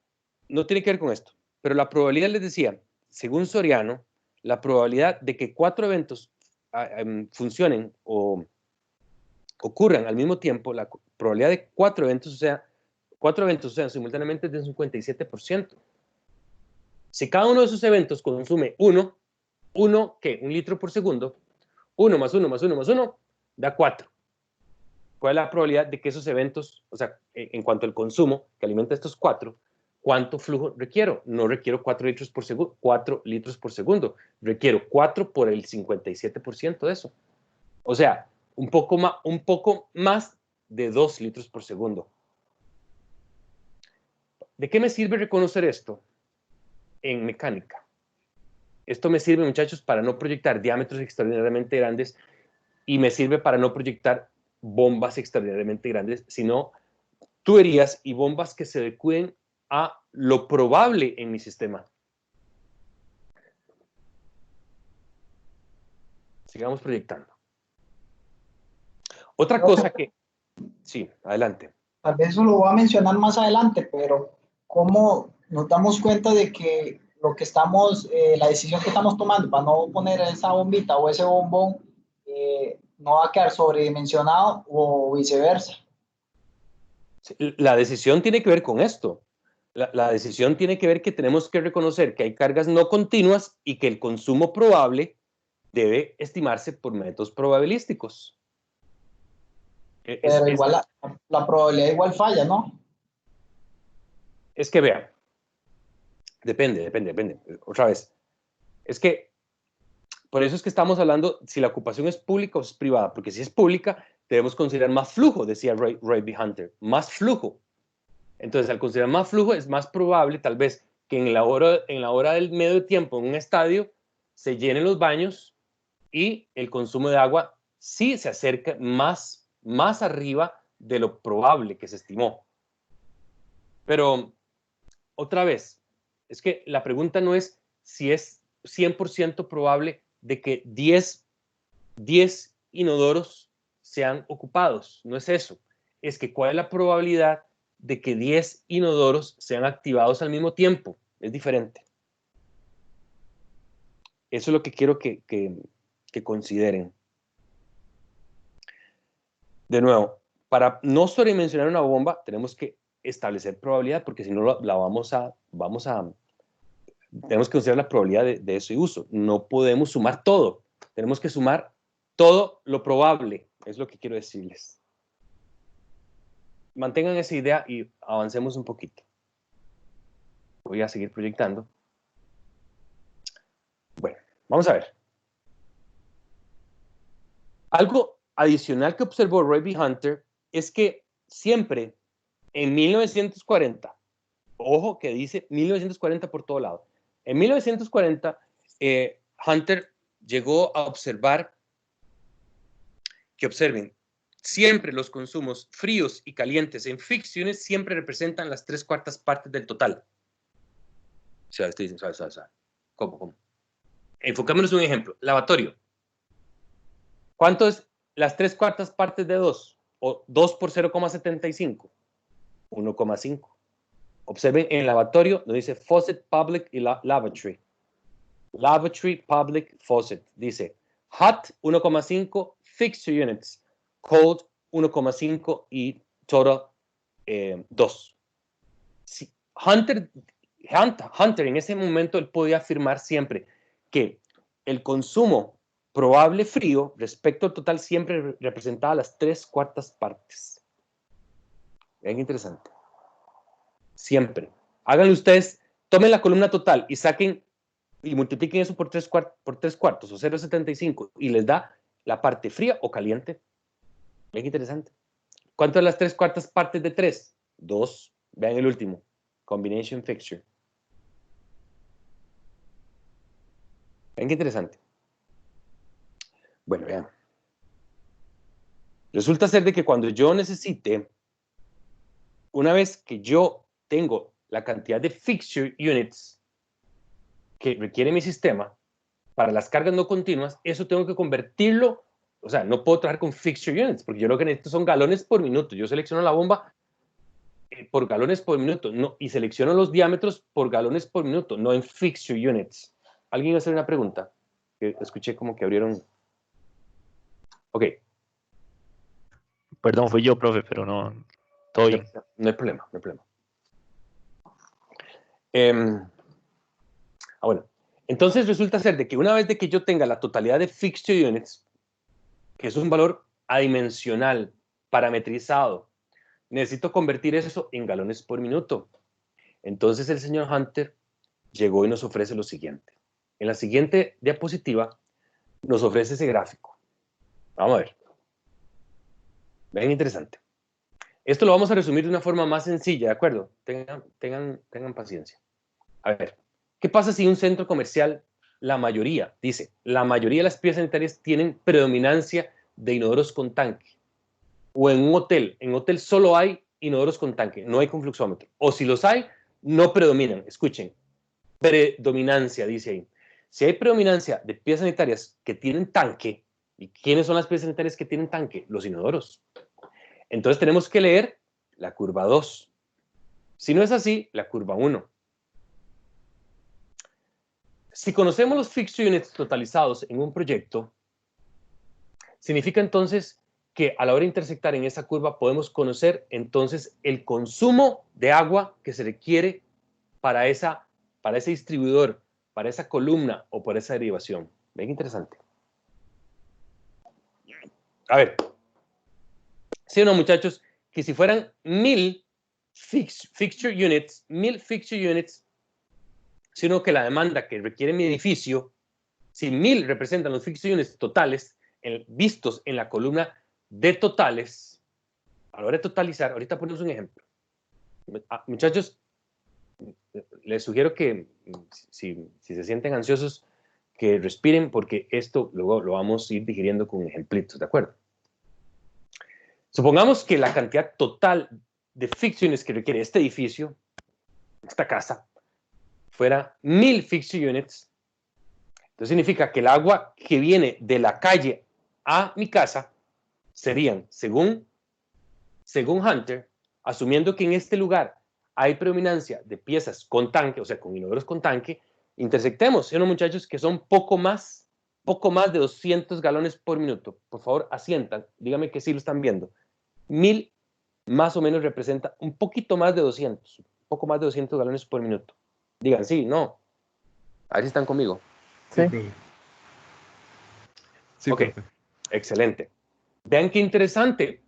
no tiene que ver con esto, pero la probabilidad, les decía, según Soriano, la probabilidad de que 4 eventos funcionen o ocurran al mismo tiempo, la probabilidad de 4 eventos sean simultáneamente es de 57%. Si cada uno de esos eventos consume 1, ¿qué? 1 litro por segundo, 1 más 1 más 1 más 1 da 4. ¿Cuál es la probabilidad de que esos eventos, o sea, en cuanto al consumo que alimenta estos 4, cuánto flujo requiero? No requiero 4 litros por segundo, 4 litros por segundo. Requiero 4 por el 57% de eso. O sea, un poco más de 2 litros por segundo. ¿De qué me sirve reconocer esto en mecánica? Esto me sirve, muchachos, para no proyectar diámetros extraordinariamente grandes y me sirve para no proyectar bombas extraordinariamente grandes, sino tuberías y bombas que se adecúen a lo probable en mi sistema. Sigamos proyectando. Otra cosa que... Sí, adelante. Tal vez eso lo voy a mencionar más adelante, pero ¿cómo nos damos cuenta de que lo que estamos, la decisión que estamos tomando para no poner esa bombita o ese bombón no va a quedar sobredimensionado o viceversa? La decisión tiene que ver con esto. La decisión tiene que ver que tenemos que reconocer que hay cargas no continuas y que el consumo probable debe estimarse por métodos probabilísticos. Pero igual la probabilidad igual falla, ¿no? Es que vean, depende. Otra vez, es que por eso es que estamos hablando si la ocupación es pública o es privada, porque si es pública debemos considerar más flujo, decía Ray B. Hunter, más flujo. Entonces, al considerar más flujo, es más probable tal vez que en la hora del medio tiempo en un estadio se llenen los baños y el consumo de agua sí se acerca más arriba de lo probable que se estimó. Pero otra vez, es que la pregunta no es si es 100% probable de que 10 inodoros sean ocupados. No es eso. Es que cuál es la probabilidad de que 10 inodoros sean activados al mismo tiempo. Es diferente. Eso es lo que quiero que consideren. De nuevo, para no sobredimensionar una bomba, tenemos que establecer probabilidad, porque si no tenemos que considerar la probabilidad de eso y uso. No podemos sumar todo. Tenemos que sumar todo lo probable. Es lo que quiero decirles. Mantengan esa idea y avancemos un poquito. Voy a seguir proyectando. Bueno, vamos a ver. Algo adicional que observó Roy B. Hunter es que siempre en 1940, ojo que dice 1940 por todo lado, en 1940 Hunter llegó a observar que observen, siempre los consumos fríos y calientes en fixed units siempre representan las 3/4 partes del total. O sea, estoy diciendo, ¿sabe? ¿Cómo? Enfocémonos en un ejemplo. Lavatorio. ¿Cuánto es las 3/4 partes de 2? O 2 por 0,75. 1,5. Observen en lavatorio, donde dice faucet, public y lavatory. Lavatory, public, faucet. Dice hot 1,5, fixture units. Cold 1,5 y total 2. Si Hunter en ese momento él podía afirmar siempre que el consumo probable frío respecto al total siempre representaba las 3/4 partes. Bien interesante. Siempre. Háganlo ustedes, tomen la columna total y saquen y multipliquen eso por 3/4 o 0,75 y les da la parte fría o caliente. Bien interesante. ¿Cuánto es las 3/4 partes de 3? 2. Vean el último. Combination fixture. Ven qué interesante. Bueno, vean. Resulta ser de que cuando yo necesite, una vez que yo tengo la cantidad de fixture units que requiere mi sistema para las cargas no continuas, eso tengo que convertirlo, o sea, no puedo trabajar con fixture units, porque yo lo que necesito son galones por minuto. Yo selecciono la bomba por galones por minuto, no, y selecciono los diámetros por galones por minuto, no en fixture units. ¿Alguien va a hacer una pregunta? Que escuché como que abrieron. Ok. Perdón, fui yo, profe, pero no. Todo bien. No hay problema, no hay problema. Bueno, entonces resulta ser de que una vez de que yo tenga la totalidad de fixture units, que es un valor adimensional, parametrizado, necesito convertir eso en galones por minuto. Entonces el señor Hunter llegó y nos ofrece lo siguiente. En la siguiente diapositiva nos ofrece ese gráfico. Vamos a ver. Ven interesante. Esto lo vamos a resumir de una forma más sencilla, ¿de acuerdo? Tengan paciencia. A ver, ¿qué pasa si un centro comercial, la mayoría de las piezas sanitarias tienen predominancia de inodoros con tanque? O en un hotel solo hay inodoros con tanque, no hay con fluxómetro. O si los hay, no predominan. Escuchen, predominancia, dice ahí. Si hay predominancia de piezas sanitarias que tienen tanque, ¿y quiénes son las piezas sanitarias que tienen tanque? Los inodoros. Entonces tenemos que leer la curva 2. Si no es así, la curva 1. Si conocemos los fixture units totalizados en un proyecto, significa entonces que a la hora de intersectar en esa curva podemos conocer entonces el consumo de agua que se requiere para ese distribuidor, para esa columna o para esa derivación. Ven interesante. A ver. ¿Sí o no, muchachos? Que si fueran 1000 fixture units, sino que la demanda que requiere mi edificio, si 1000 representan los fixture units totales vistos en la columna de totales, a la hora de totalizar, ahorita ponemos un ejemplo. Muchachos, les sugiero que si se sienten ansiosos, que respiren, porque esto luego lo vamos a ir digiriendo con ejemplitos, ¿de acuerdo? Supongamos que la cantidad total de fixture units que requiere este edificio esta casa, fuera 1000 fixture units, entonces significa que el agua que viene de la calle a mi casa serían, según Hunter, asumiendo que en este lugar hay predominancia de piezas con tanque, o sea, con inodoros con tanque, intersectemos, ¿sí o no, muchachos? Que son poco más de 200 galones por minuto. Por favor, asientan, díganme que sí lo están viendo. 1000 más o menos representa un poquito más de 200, un poco más de 200 galones por minuto. Digan sí, no. A ver si están conmigo. Sí. Sí, Ok, profe. excelente. Vean qué interesante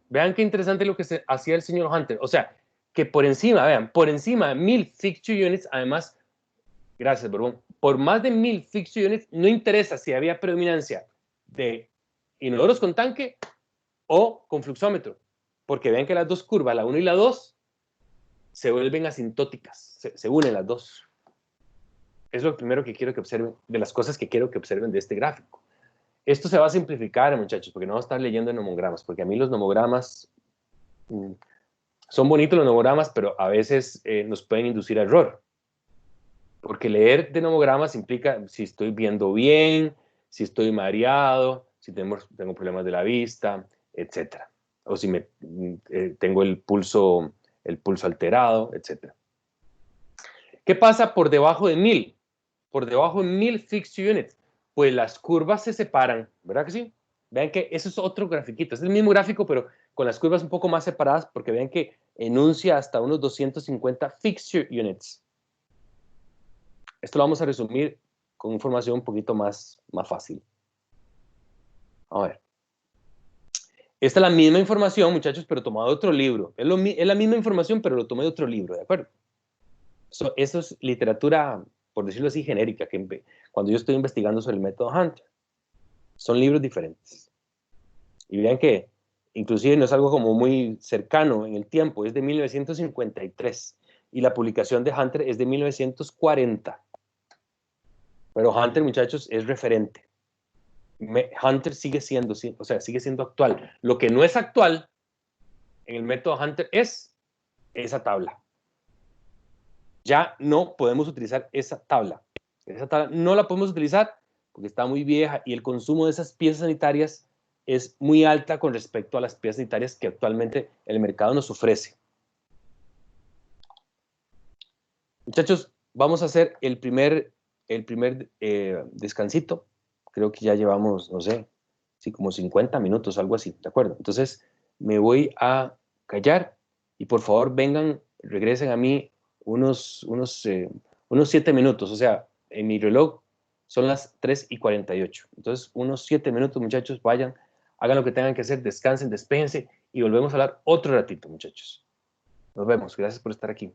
lo que hacía el señor Hunter. O sea, que por encima, vean, por encima de 1000 fixture units, además, gracias, Borbón, por más de 1000 fixture units, no interesa si había predominancia de inodoros con tanque o con fluxómetro, porque vean que las dos curvas, la 1 y la 2, se vuelven asintóticas, se unen las dos. Es lo primero que quiero que observen, de las cosas que quiero que observen de este gráfico. Esto se va a simplificar, muchachos, porque no vamos a estar leyendo nomogramas, porque a mí los nomogramas, son bonitos los nomogramas, pero a veces nos pueden inducir a error. Porque leer de nomogramas implica si estoy viendo bien, si estoy mareado, si tengo problemas de la vista, etc. O si tengo el pulso alterado, etc. ¿Qué pasa por debajo de 1000? Por debajo de 1000 fixed units, pues las curvas se separan, ¿verdad que sí? Vean que eso es otro grafiquito, es el mismo gráfico, pero con las curvas un poco más separadas, porque vean que enuncia hasta unos 250 fixture units. Esto lo vamos a resumir con información un poquito más fácil. A ver. Esta es la misma información, muchachos, pero tomada de otro libro. Es la misma información, pero lo tomé de otro libro, ¿de acuerdo? Eso es literatura, por decirlo así, genérica, que cuando yo estoy investigando sobre el método Hunter. Son libros diferentes. Y vean que inclusive no es algo como muy cercano en el tiempo, es de 1953. Y la publicación de Hunter es de 1940. Pero Hunter, muchachos, es referente. Hunter sigue siendo actual. Lo que no es actual en el método Hunter es esa tabla. Ya no podemos utilizar esa tabla. Esa tabla no la podemos utilizar porque está muy vieja y el consumo de esas piezas sanitarias es muy alta con respecto a las piezas sanitarias que actualmente el mercado nos ofrece. Muchachos, vamos a hacer el primer descansito. Creo que ya llevamos, no sé, sí, como 50 minutos, algo así, ¿de acuerdo? Entonces, me voy a callar y por favor vengan, regresen a mí unos 7 minutos. O sea, en mi reloj son las 3:48. Entonces, unos 7 minutos, muchachos, vayan, hagan lo que tengan que hacer, descansen, despéjense y volvemos a hablar otro ratito, muchachos. Nos vemos. Gracias por estar aquí.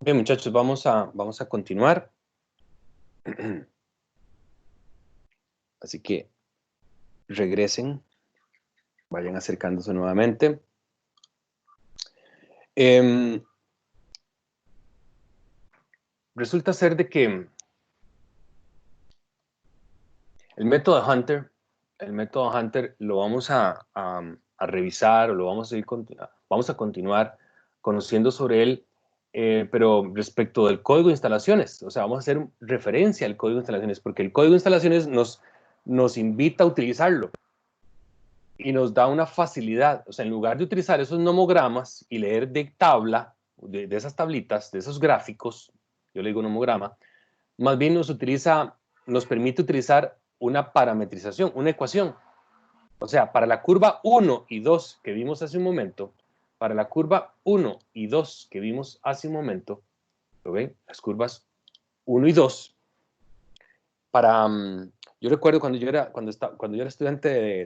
Bien, muchachos, vamos a continuar. Así que regresen, vayan acercándose nuevamente. Resulta ser de que el método Hunter lo vamos a revisar, o lo vamos a continuar conociendo sobre él, pero respecto del código de instalaciones, o sea, vamos a hacer referencia al código de instalaciones, porque el código de instalaciones nos invita a utilizarlo y nos da una facilidad. O sea, en lugar de utilizar esos nomogramas y leer de tabla, de esas tablitas, de esos gráficos, yo le digo nomograma, más bien nos permite utilizar una parametrización, una ecuación. O sea, para la curva 1 y 2 que vimos hace un momento, para la curva 1 y 2 que vimos hace un momento, ¿lo ven? Las curvas 1 y 2, yo recuerdo cuando yo era estudiante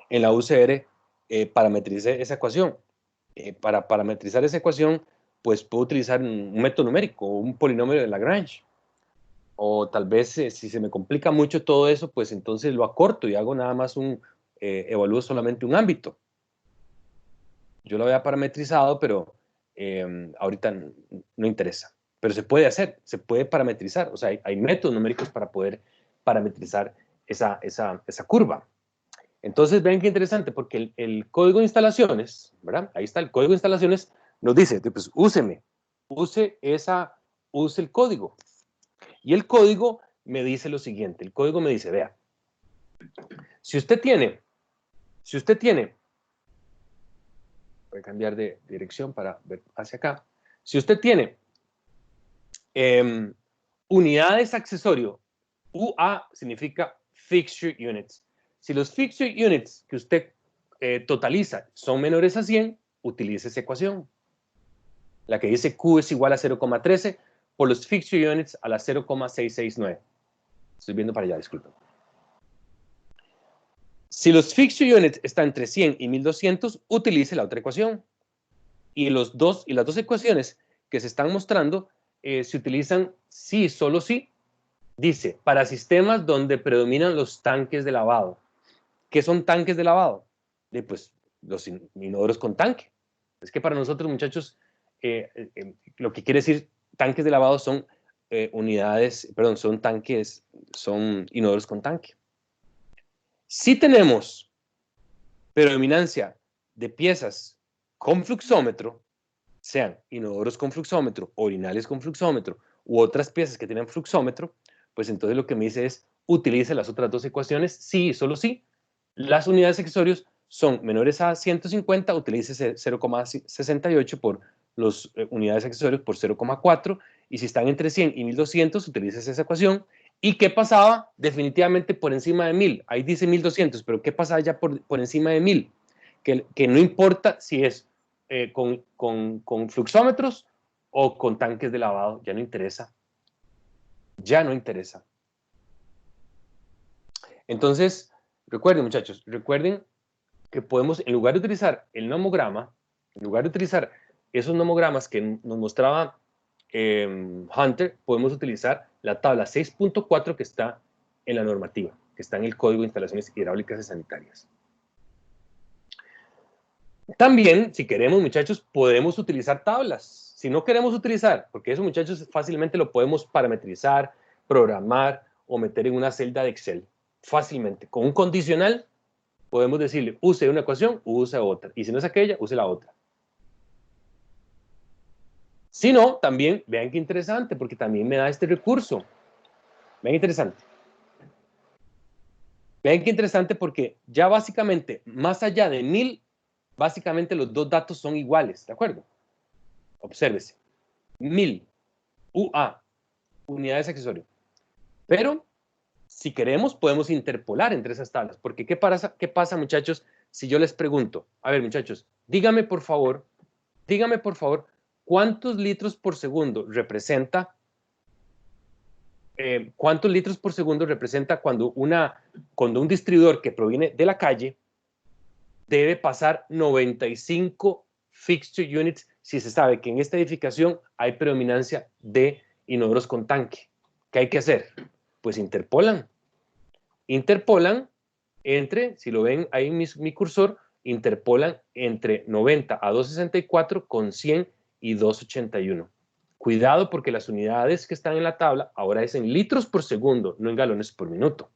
en la UCR, parametricé esa ecuación. Para parametrizar esa ecuación, pues puedo utilizar un método numérico, un polinomio de Lagrange. O tal vez si se me complica mucho todo eso, pues entonces lo acorto y hago nada más evalúo solamente un ámbito. Yo lo había parametrizado, pero ahorita no interesa. Pero se puede hacer, se puede parametrizar. O sea, hay métodos numéricos para poder parametrizar esa curva. Entonces, ven qué interesante, porque el código de instalaciones, ¿verdad? Ahí está el código de instalaciones, nos dice, pues use el código. Y el código me dice lo siguiente, el código me dice, vea, si usted tiene, voy a cambiar de dirección para ver hacia acá, si usted tiene unidades accesorio, UA significa fixture units. Si los fixture units que usted totaliza son menores a 100, utilice esa ecuación. La que dice Q es igual a 0,13 por los fixture units a la 0,669. Estoy viendo para allá, disculpen. Si los fixture units están entre 100 y 1200, utilice la otra ecuación. Y las dos ecuaciones que se están mostrando se utilizan sí, solo sí. Dice, para sistemas donde predominan los tanques de lavado. ¿Qué son tanques de lavado? Pues los inodoros con tanque. Es que para nosotros, muchachos, lo que quiere decir tanques de lavado son son inodoros con tanque. Si tenemos predominancia de piezas con fluxómetro, sean inodoros con fluxómetro, orinales con fluxómetro u otras piezas que tienen fluxómetro, pues entonces lo que me dice es utilice las otras dos ecuaciones, sí y solo sí. Las unidades accesorios son menores a 150, utilice 0,68 por las unidades accesorios por 0,4, y si están entre 100 y 1200, utilice esa ecuación. ¿Y qué pasaba definitivamente por encima de 1000? Ahí dice 1200, pero ¿qué pasaba ya por encima de 1000? Que no importa si es con fluxómetros o con tanques de lavado, ya no interesa. Ya no interesa. Entonces, recuerden, muchachos, recuerden que podemos, en lugar de utilizar el nomograma, en lugar de utilizar esos nomogramas que nos mostraba Hunter, podemos utilizar la tabla 6.4 que está en la normativa, que está en el Código de Instalaciones Hidráulicas y Sanitarias. También, si queremos, muchachos, podemos utilizar tablas. Si no queremos utilizar, porque eso, muchachos, fácilmente lo podemos parametrizar, programar o meter en una celda de Excel. Fácilmente. Con un condicional, podemos decirle, use una ecuación, use otra. Y si no es aquella, use la otra. Si no, también, vean qué interesante, porque también me da este recurso. Vean qué interesante. Vean qué interesante porque ya básicamente, más allá de 1000, básicamente los dos datos son iguales, ¿de acuerdo? Obsérvese. 1000, UA, unidades accesorio. Pero, si queremos, podemos interpolar entre esas tablas. Porque, ¿qué pasa, muchachos, si yo les pregunto? A ver, muchachos, dígame, por favor, ¿cuántos litros por segundo representa cuando un distribuidor que proviene de la calle debe pasar 95 fixture units si se sabe que en esta edificación hay predominancia de inodoros con tanque. ¿Qué hay que hacer? Pues interpolan. Interpolan entre, si lo ven ahí en mi cursor, interpolan entre 90 a 264 con 100 y 281. Cuidado porque las unidades que están en la tabla ahora es en litros por segundo, no en galones por minuto.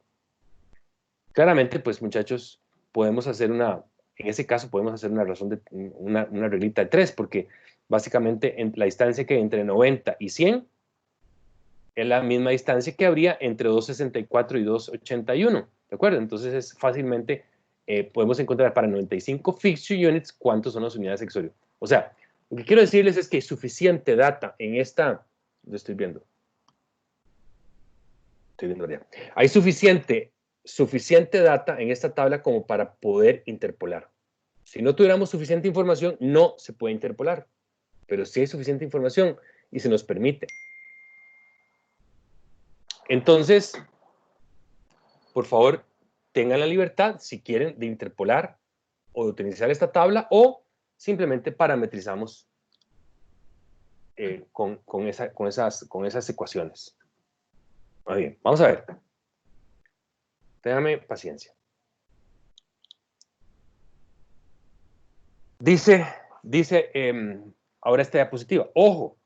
Claramente, pues muchachos, podemos hacer en ese caso podemos hacer una razón de una reglita de 3, porque básicamente la distancia que hay entre 90 y 100 es la misma distancia que habría entre 264 y 281, ¿de acuerdo? Entonces es fácilmente, podemos encontrar para 95 fixture units cuántos son las unidades accesorias. O sea, lo que quiero decirles es que hay suficiente data en esta, lo estoy viendo ya. Hay suficiente data en esta tabla como para poder interpolar. Si no tuviéramos suficiente información, no se puede interpolar. Pero sí hay suficiente información y se nos permite. Entonces, por favor, tengan la libertad, si quieren, de interpolar o de utilizar esta tabla, o simplemente parametrizamos con esas ecuaciones. Muy bien, vamos a ver. Téngame paciencia. Dice ahora esta diapositiva. Ojo,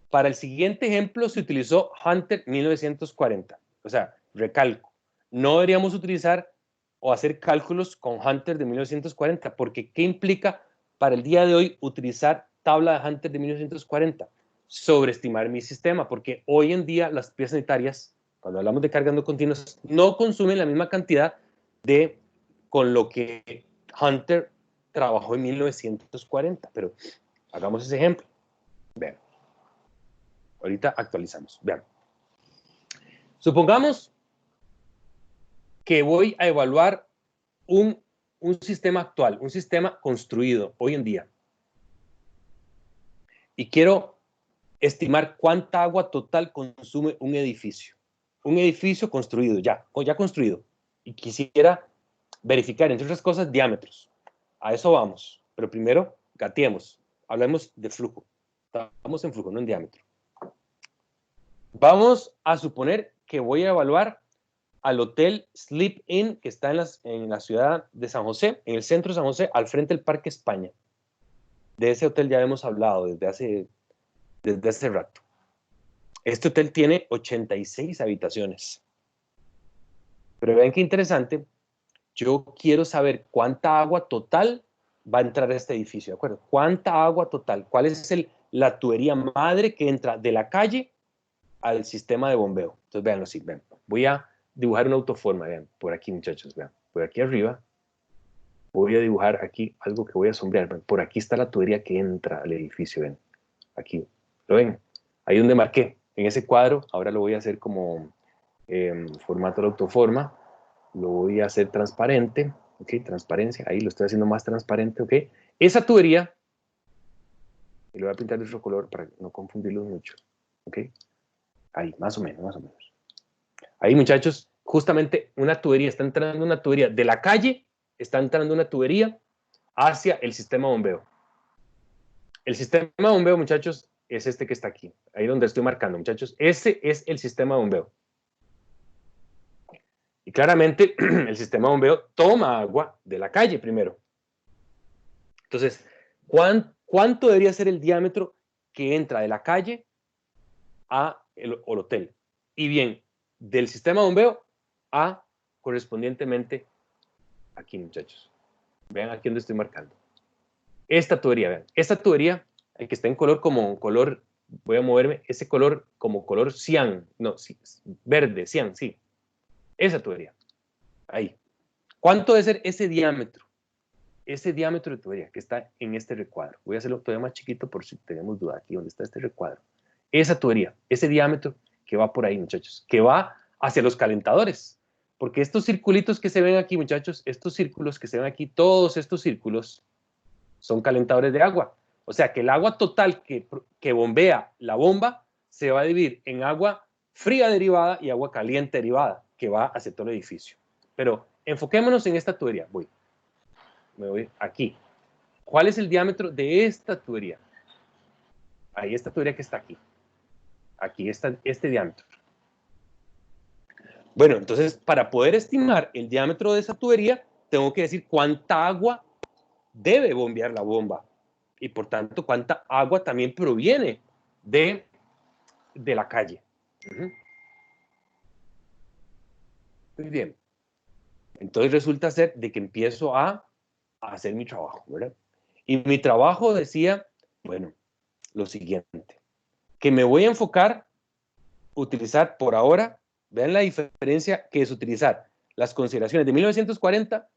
para el siguiente ejemplo se utilizó Hunter 1940. O sea, recalco, no deberíamos utilizar o hacer cálculos con Hunter de 1940, porque ¿qué implica para el día de hoy utilizar tabla de Hunter de 1940? Sobreestimar mi sistema, porque hoy en día las piezas sanitarias, cuando hablamos de cargas no continuas, no consumen la misma cantidad con lo que Hunter trabajó en 1940, pero hagamos ese ejemplo. Vean. Ahorita actualizamos. Vean. Supongamos que voy a evaluar un sistema actual, un sistema construido hoy en día. Y quiero estimar cuánta agua total consume un edificio. Un edificio construido, ya construido. Y quisiera verificar, entre otras cosas, diámetros. A eso vamos. Pero primero, gateemos. Hablemos de flujo. Estamos en flujo, no en diámetro. Vamos a suponer que voy a evaluar al hotel Sleep Inn, que está en la ciudad de San José, en el centro de San José, al frente del Parque España. De ese hotel ya hemos hablado desde hace rato. Este hotel tiene 86 habitaciones. Pero vean qué interesante. Yo quiero saber cuánta agua total va a entrar a este edificio, ¿de acuerdo? ¿Cuánta agua total? ¿Cuál es la tubería madre que entra de la calle al sistema de bombeo? Entonces, véanlo así, vean. Voy a dibujar una autoforma, vean, por aquí, muchachos, vean. Por aquí arriba, voy a dibujar aquí algo que voy a sombrear. Vean. Por aquí está la tubería que entra al edificio, ven. Aquí, ¿lo ven? Ahí donde marqué, en ese cuadro, ahora lo voy a hacer como formato de autoforma. Lo voy a hacer transparente, ¿ok? Transparencia, ahí lo estoy haciendo más transparente, ¿ok? Esa tubería, y lo voy a pintar de otro color para no confundirlos mucho, ¿ok? Ahí, más o menos. Ahí, muchachos, justamente está entrando una tubería de la calle, está entrando una tubería hacia el sistema bombeo. El sistema bombeo, muchachos, es este que está aquí, ahí donde estoy marcando, muchachos. Ese es el sistema bombeo. Y claramente el sistema bombeo toma agua de la calle primero. Entonces, ¿cuánto debería ser el diámetro que entra de la calle al hotel? Y bien, del sistema bombeo a correspondientemente aquí, muchachos. Vean aquí donde estoy marcando. Esta tubería, vean. Esta tubería, el que está en color como color, voy a moverme, ese color como color cian, no, sí, verde, cian, sí. Esa tubería. Ahí. ¿Cuánto debe ser ese diámetro? Ese diámetro de tubería que está en este recuadro. Voy a hacerlo todavía más chiquito por si tenemos duda aquí donde está este recuadro. Esa tubería, ese diámetro que va por ahí, muchachos, que va hacia los calentadores. Porque estos circulitos que se ven aquí, muchachos, estos círculos que se ven aquí, todos estos círculos son calentadores de agua. O sea que el agua total que bombea la bomba se va a dividir en agua fría derivada y agua caliente derivada, que va hacia todo el edificio. Pero enfoquémonos en esta tubería. Me voy aquí. ¿Cuál es el diámetro de esta tubería? Ahí, esta tubería que está aquí. Aquí está este diámetro. Bueno, entonces, para poder estimar el diámetro de esa tubería, tengo que decir cuánta agua debe bombear la bomba. Y por tanto, cuánta agua también proviene de la calle. Muy bien. Entonces resulta ser de que empiezo a hacer mi trabajo, ¿verdad? Y mi trabajo decía, bueno, lo siguiente, que me voy a enfocar, utilizar por ahora, vean la diferencia que es utilizar las consideraciones de 1940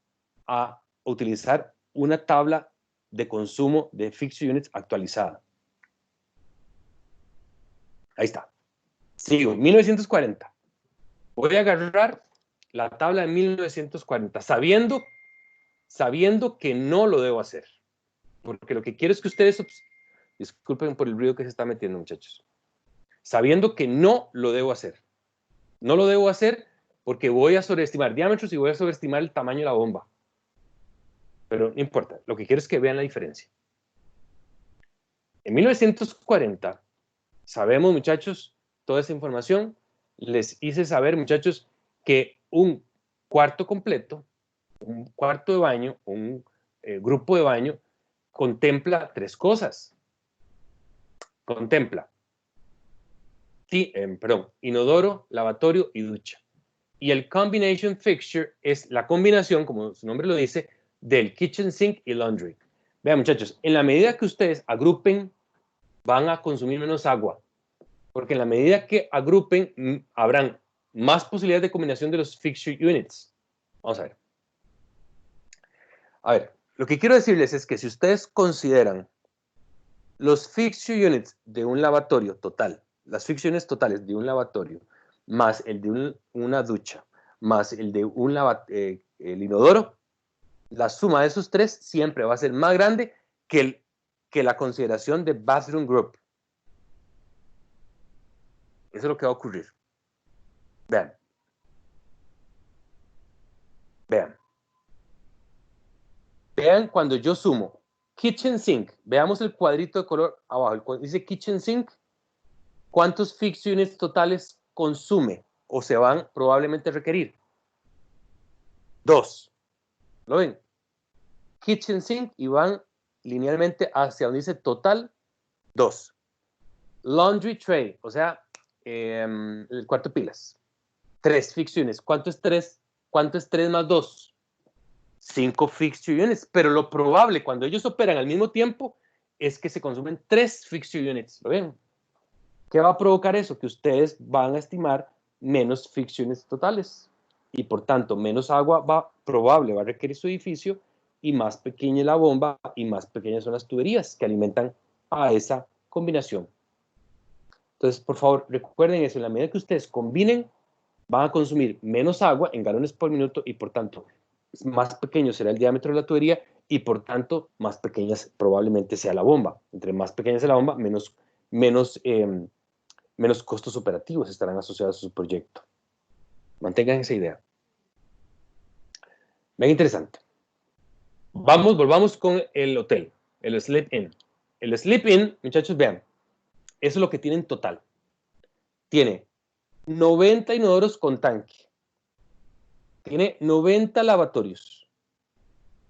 a utilizar una tabla de consumo de fixed units actualizada. Ahí está. Sigo, 1940. Voy a agarrar la tabla de 1940, sabiendo que no lo debo hacer. Porque lo que quiero es que ustedes, disculpen por el ruido que se está metiendo, muchachos, sabiendo que no lo debo hacer. No lo debo hacer porque voy a sobreestimar diámetros y voy a sobreestimar el tamaño de la bomba. Pero no importa, lo que quiero es que vean la diferencia. En 1940, sabemos, muchachos, toda esa información, les hice saber, muchachos, que un cuarto completo, un cuarto de baño, un grupo de baño, contempla tres cosas. Contempla, inodoro, lavatorio y ducha. Y el combination fixture es la combinación, como su nombre lo dice, del kitchen sink y laundry. Vean, muchachos, en la medida que ustedes agrupen, van a consumir menos agua. Porque en la medida que agrupen, habrán más posibilidades de combinación de los fixture units. Vamos a ver. A ver, lo que quiero decirles es que si ustedes consideran los fixture units de un lavatorio total, las fixture units totales de un lavatorio, más el de una ducha, más el de el inodoro, la suma de esos tres siempre va a ser más grande que la consideración de bathroom group. Eso es lo que va a ocurrir. Vean. Vean. Vean cuando yo sumo kitchen sink. Veamos el cuadrito de color abajo. Dice kitchen sink. ¿Cuántos fixed units totales consume o se van probablemente a requerir? 2. ¿Lo ven? Kitchen sink y van linealmente hacia donde dice total 2. Laundry tray, o sea, el cuarto de pilas. 3 fixed units. ¿Cuánto es 3? ¿Cuánto es 3 más 2? 5 fixture units, pero lo probable cuando ellos operan al mismo tiempo es que se consumen 3 fixture units. ¿Lo ven? ¿Qué va a provocar eso? Que ustedes van a estimar menos fixture units totales y por tanto menos agua va a requerir su edificio y más pequeña es la bomba y más pequeñas son las tuberías que alimentan a esa combinación. Entonces, por favor, recuerden eso, en la medida que ustedes combinen, van a consumir menos agua en galones por minuto y por tanto más pequeño será el diámetro de la tubería y por tanto más pequeña probablemente sea la bomba. Entre más pequeña sea la bomba, menos costos operativos estarán asociados a su proyecto. Mantengan esa idea. Bien interesante. Volvamos con el hotel, el sleep-in. El sleep-in, muchachos, vean, eso es lo que tiene en total. Tiene 90 inodoros con tanque. Tiene 90 lavatorios.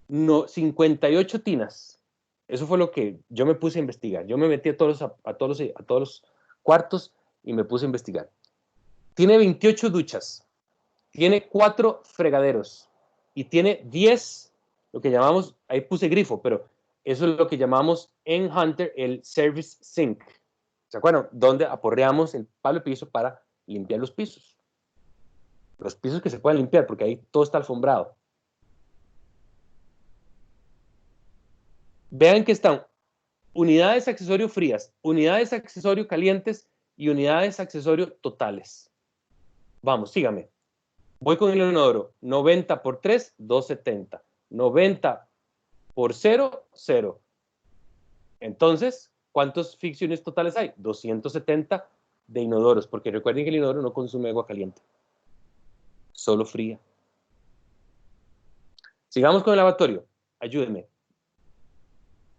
58 tinas. Eso fue lo que yo me puse a investigar. Yo me metí a todos los cuartos y me puse a investigar. Tiene 28 duchas. Tiene 4 fregaderos. Y tiene 10, lo que llamamos, ahí puse grifo, pero eso es lo que llamamos en Hunter el service sink. ¿Se acuerdan? Donde aporreamos el palo de piso para limpiar los pisos. Los pisos que se pueden limpiar, porque ahí todo está alfombrado. Vean que están unidades accesorio frías, unidades accesorio calientes y unidades accesorio totales. Vamos, sígame. Voy con el inodoro. 90 por 3, 270. 90 por 0, 0. Entonces, ¿cuántos ficciones totales hay? 270 de inodoros, porque recuerden que el inodoro no consume agua caliente, solo fría. Sigamos con el lavatorio. Ayúdenme.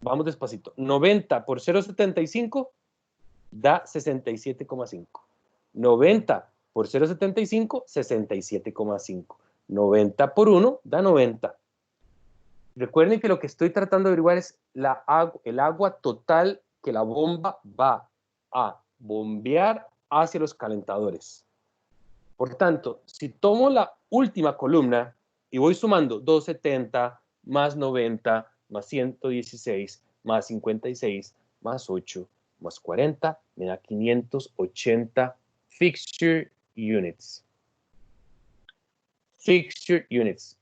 Vamos despacito. 90 por 0,75 da 67,5. 90 por 0,75, 67,5. 90 por 1 da 90. Recuerden que lo que estoy tratando de averiguar es el agua total que la bomba va a bombear hacia los calentadores. Por tanto, si tomo la última columna y voy sumando 270 más 90 más 116 más 56 más 8 más 40, me da 580 fixture units. Fixture units.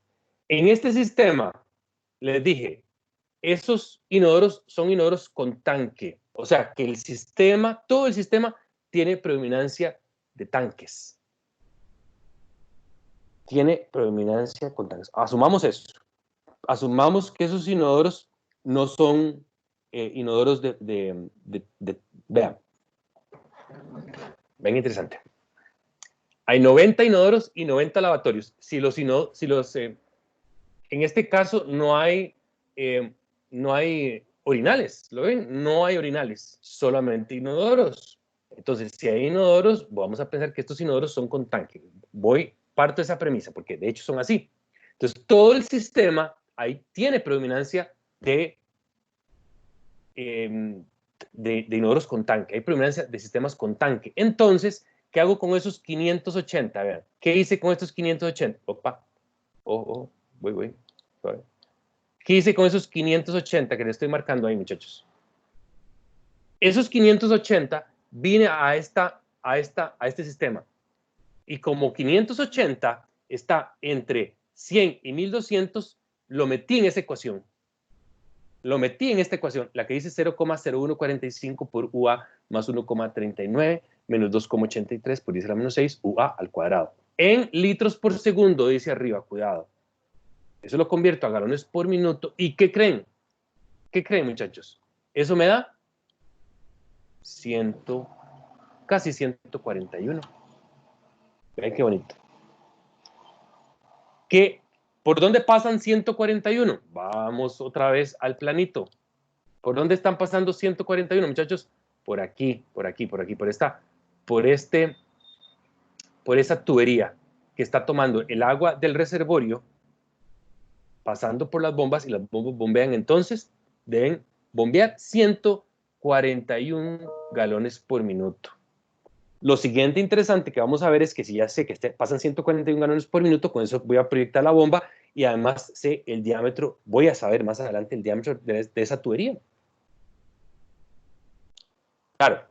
En este sistema, les dije, esos inodoros son inodoros con tanque. O sea, que el sistema, todo el sistema tiene predominancia de tanques. Tiene predominancia con tanques. Asumamos eso. Asumamos que esos inodoros no son inodoros vean. Ven interesante. Hay 90 inodoros y 90 lavatorios. En este caso no hay orinales, ¿lo ven? No hay orinales, solamente inodoros. Entonces, si hay inodoros, vamos a pensar que estos inodoros son con tanque. Parto de esa premisa, porque de hecho son así. Entonces, todo el sistema ahí tiene predominancia de inodoros con tanque. Hay predominancia de sistemas con tanque. Entonces, ¿qué hago con esos 580? Vean, ¿qué hice con estos 580? Opa, voy. ¿Qué hice con esos 580 que les estoy marcando ahí, muchachos? Esos 580 vine a este sistema. Y como 580 está entre 100 y 1200, lo metí en esa ecuación. Lo metí en esta ecuación, la que dice 0,0145 por UA más 1,39 menos 2,83 por 10 a la menos 6 UA al cuadrado. En litros por segundo, dice arriba, cuidado. Eso lo convierto a galones por minuto. ¿Y qué creen? ¿Qué creen, muchachos? Eso me da casi 141. Vean qué bonito. ¿Por dónde pasan 141? Vamos otra vez al planito. ¿Por dónde están pasando 141, muchachos? Por aquí, por esa tubería que está tomando el agua del reservorio, pasando por las bombas, y las bombas bombean, entonces deben bombear 141 galones por minuto. Lo siguiente interesante que vamos a ver es que si ya sé que pasan 141 galones por minuto, con eso voy a proyectar la bomba y además sé el diámetro, voy a saber más adelante el diámetro de esa tubería. Claro,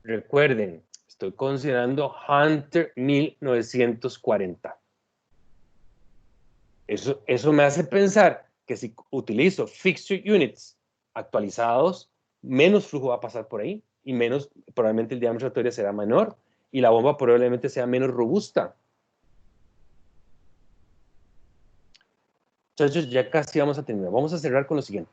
recuerden, estoy considerando Hunter 1940. Eso me hace pensar que si utilizo fixture units actualizados, menos flujo va a pasar por ahí y probablemente el diámetro de la tubería será menor y la bomba probablemente sea menos robusta. Muchachos, ya casi vamos a terminar. Vamos a cerrar con lo siguiente.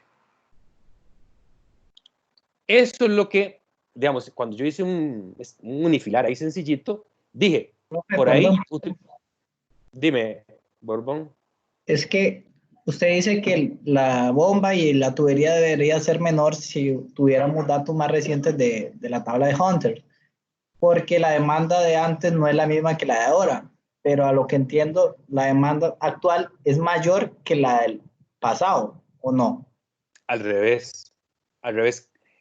Esto es lo que, digamos, cuando yo hice un unifilar ahí sencillito, dije, por ahí, dime, Borbón. Es que usted dice que la bomba y la tubería debería ser menor si tuviéramos datos más recientes de la tabla de Hunter, porque la demanda de antes no es la misma que la de ahora, pero a lo que entiendo, la demanda actual es mayor que la del pasado, ¿o no? Al revés.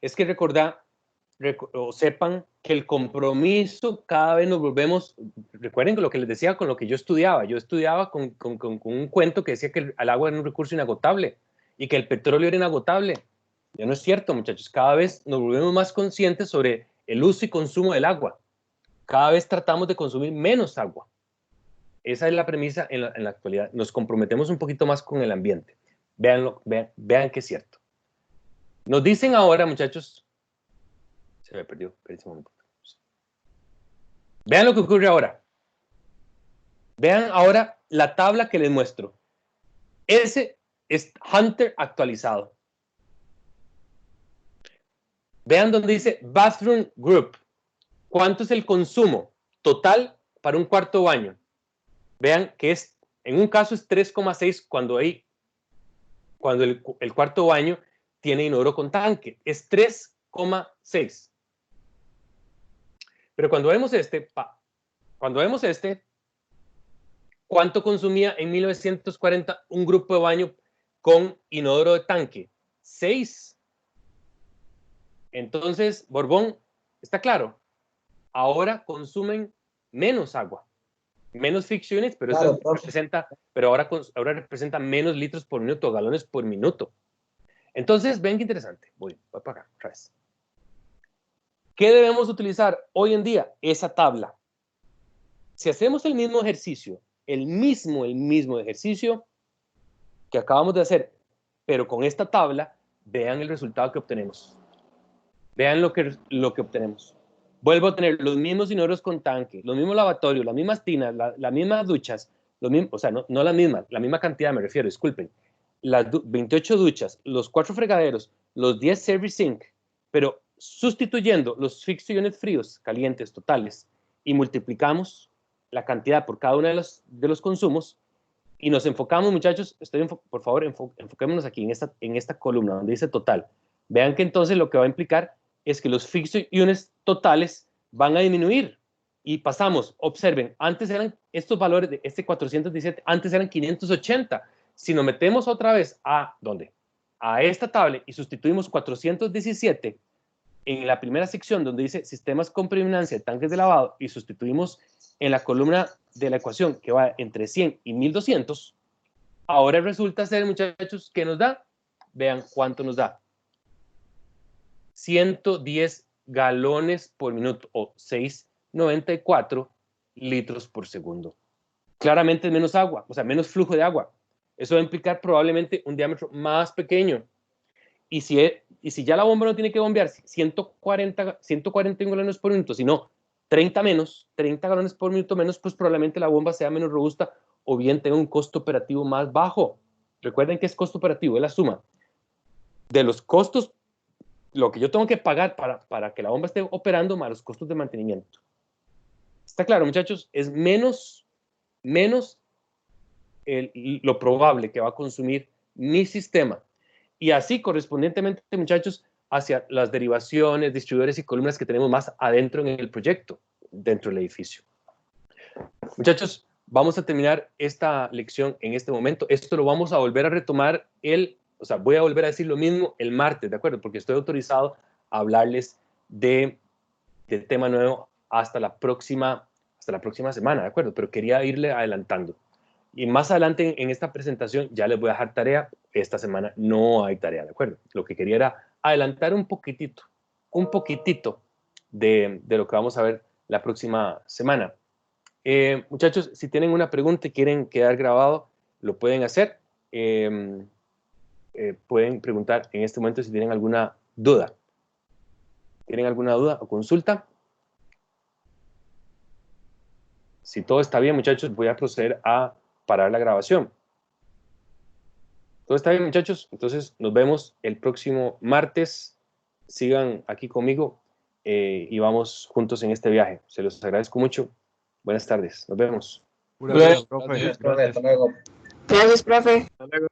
Es que sepan que el compromiso cada vez nos volvemos, recuerden lo que les decía con lo que yo estudiaba con un cuento que decía que el agua era un recurso inagotable y que el petróleo era inagotable. Ya no es cierto, muchachos, cada vez nos volvemos más conscientes sobre el uso y consumo del agua. Cada vez tratamos de consumir menos agua. Esa es la premisa en la actualidad. Nos comprometemos un poquito más con el ambiente. Vean que es cierto. Nos dicen ahora, muchachos, se me perdió, espérense un momento. Vean lo que ocurre ahora. Vean ahora la tabla que les muestro. Ese es Hunter actualizado. Vean donde dice Bathroom Group. ¿Cuánto es el consumo total para un cuarto baño? Vean que en un caso es 3,6 cuando cuando el cuarto baño tiene inodoro con tanque. Es 3,6. Pero cuando vemos este, ¿cuánto consumía en 1940 un grupo de baño con inodoro de tanque? 6. Entonces, Borbón, está claro, ahora consumen menos agua, menos fixed units, pero Claro, eso representa, pero ahora representa menos litros por minuto, galones por minuto. Entonces, ven qué interesante. Voy para acá, otra vez. ¿Qué debemos utilizar hoy en día? Esa tabla. Si hacemos el mismo ejercicio, el mismo ejercicio que acabamos de hacer, pero con esta tabla, vean el resultado que obtenemos. Vean lo que obtenemos. Vuelvo a tener los mismos inodoros con tanque, los mismos lavatorios, las mismas tinas, las mismas duchas, o sea, no la misma cantidad me refiero, disculpen. Las 28 duchas, los 4 fregaderos, los 10 service sink, pero sustituyendo los fixed unit fríos, calientes, totales, y multiplicamos la cantidad por cada uno de los consumos, y nos enfocamos, muchachos, por favor, enfoquémonos aquí en esta columna donde dice total. Vean que entonces lo que va a implicar es que los fixed units totales van a disminuir, y pasamos, observen, antes eran estos valores de este 417, antes eran 580. Si nos metemos otra vez a esta tabla y sustituimos 417 en la primera sección donde dice sistemas con predominancia de tanques de lavado, y sustituimos en la columna de la ecuación que va entre 100 y 1200, ahora resulta ser, muchachos, ¿qué nos da? Vean cuánto nos da. 110 galones por minuto, o 6,94 litros por segundo. Claramente es menos agua, o sea, menos flujo de agua. Eso va a implicar probablemente un diámetro más pequeño. Y si ya la bomba no tiene que bombear 141 galones por minuto, sino 30 galones por minuto menos, pues probablemente la bomba sea menos robusta o bien tenga un costo operativo más bajo. Recuerden que es costo operativo, es la suma de los costos, lo que yo tengo que pagar para que la bomba esté operando, más los costos de mantenimiento. ¿Está claro, muchachos? Es menos lo probable que va a consumir mi sistema. Y así correspondientemente, muchachos, hacia las derivaciones, distribuidores y columnas que tenemos más adentro en el proyecto, dentro del edificio. Muchachos, vamos a terminar esta lección en este momento. Esto lo vamos a volver a retomar voy a volver a decir lo mismo el martes, ¿de acuerdo? Porque estoy autorizado a hablarles del tema nuevo hasta la próxima semana, ¿de acuerdo? Pero quería irle adelantando. Y más adelante en esta presentación ya les voy a dejar tarea. Esta semana no hay tarea, ¿de acuerdo? Lo que quería era adelantar un poquitito de lo que vamos a ver la próxima semana. Muchachos, si tienen una pregunta y quieren quedar grabado, lo pueden hacer. Pueden preguntar en este momento si tienen alguna duda. ¿Tienen alguna duda o consulta? Si todo está bien, muchachos, voy a proceder a parar la grabación. ¿Todo está bien, muchachos? Entonces nos vemos el próximo martes. Sigan aquí conmigo y vamos juntos en este viaje. Se los agradezco mucho. Buenas tardes. Nos vemos. Gracias, profe. Gracias, profe. Hasta luego. Gracias, profe. Hasta luego.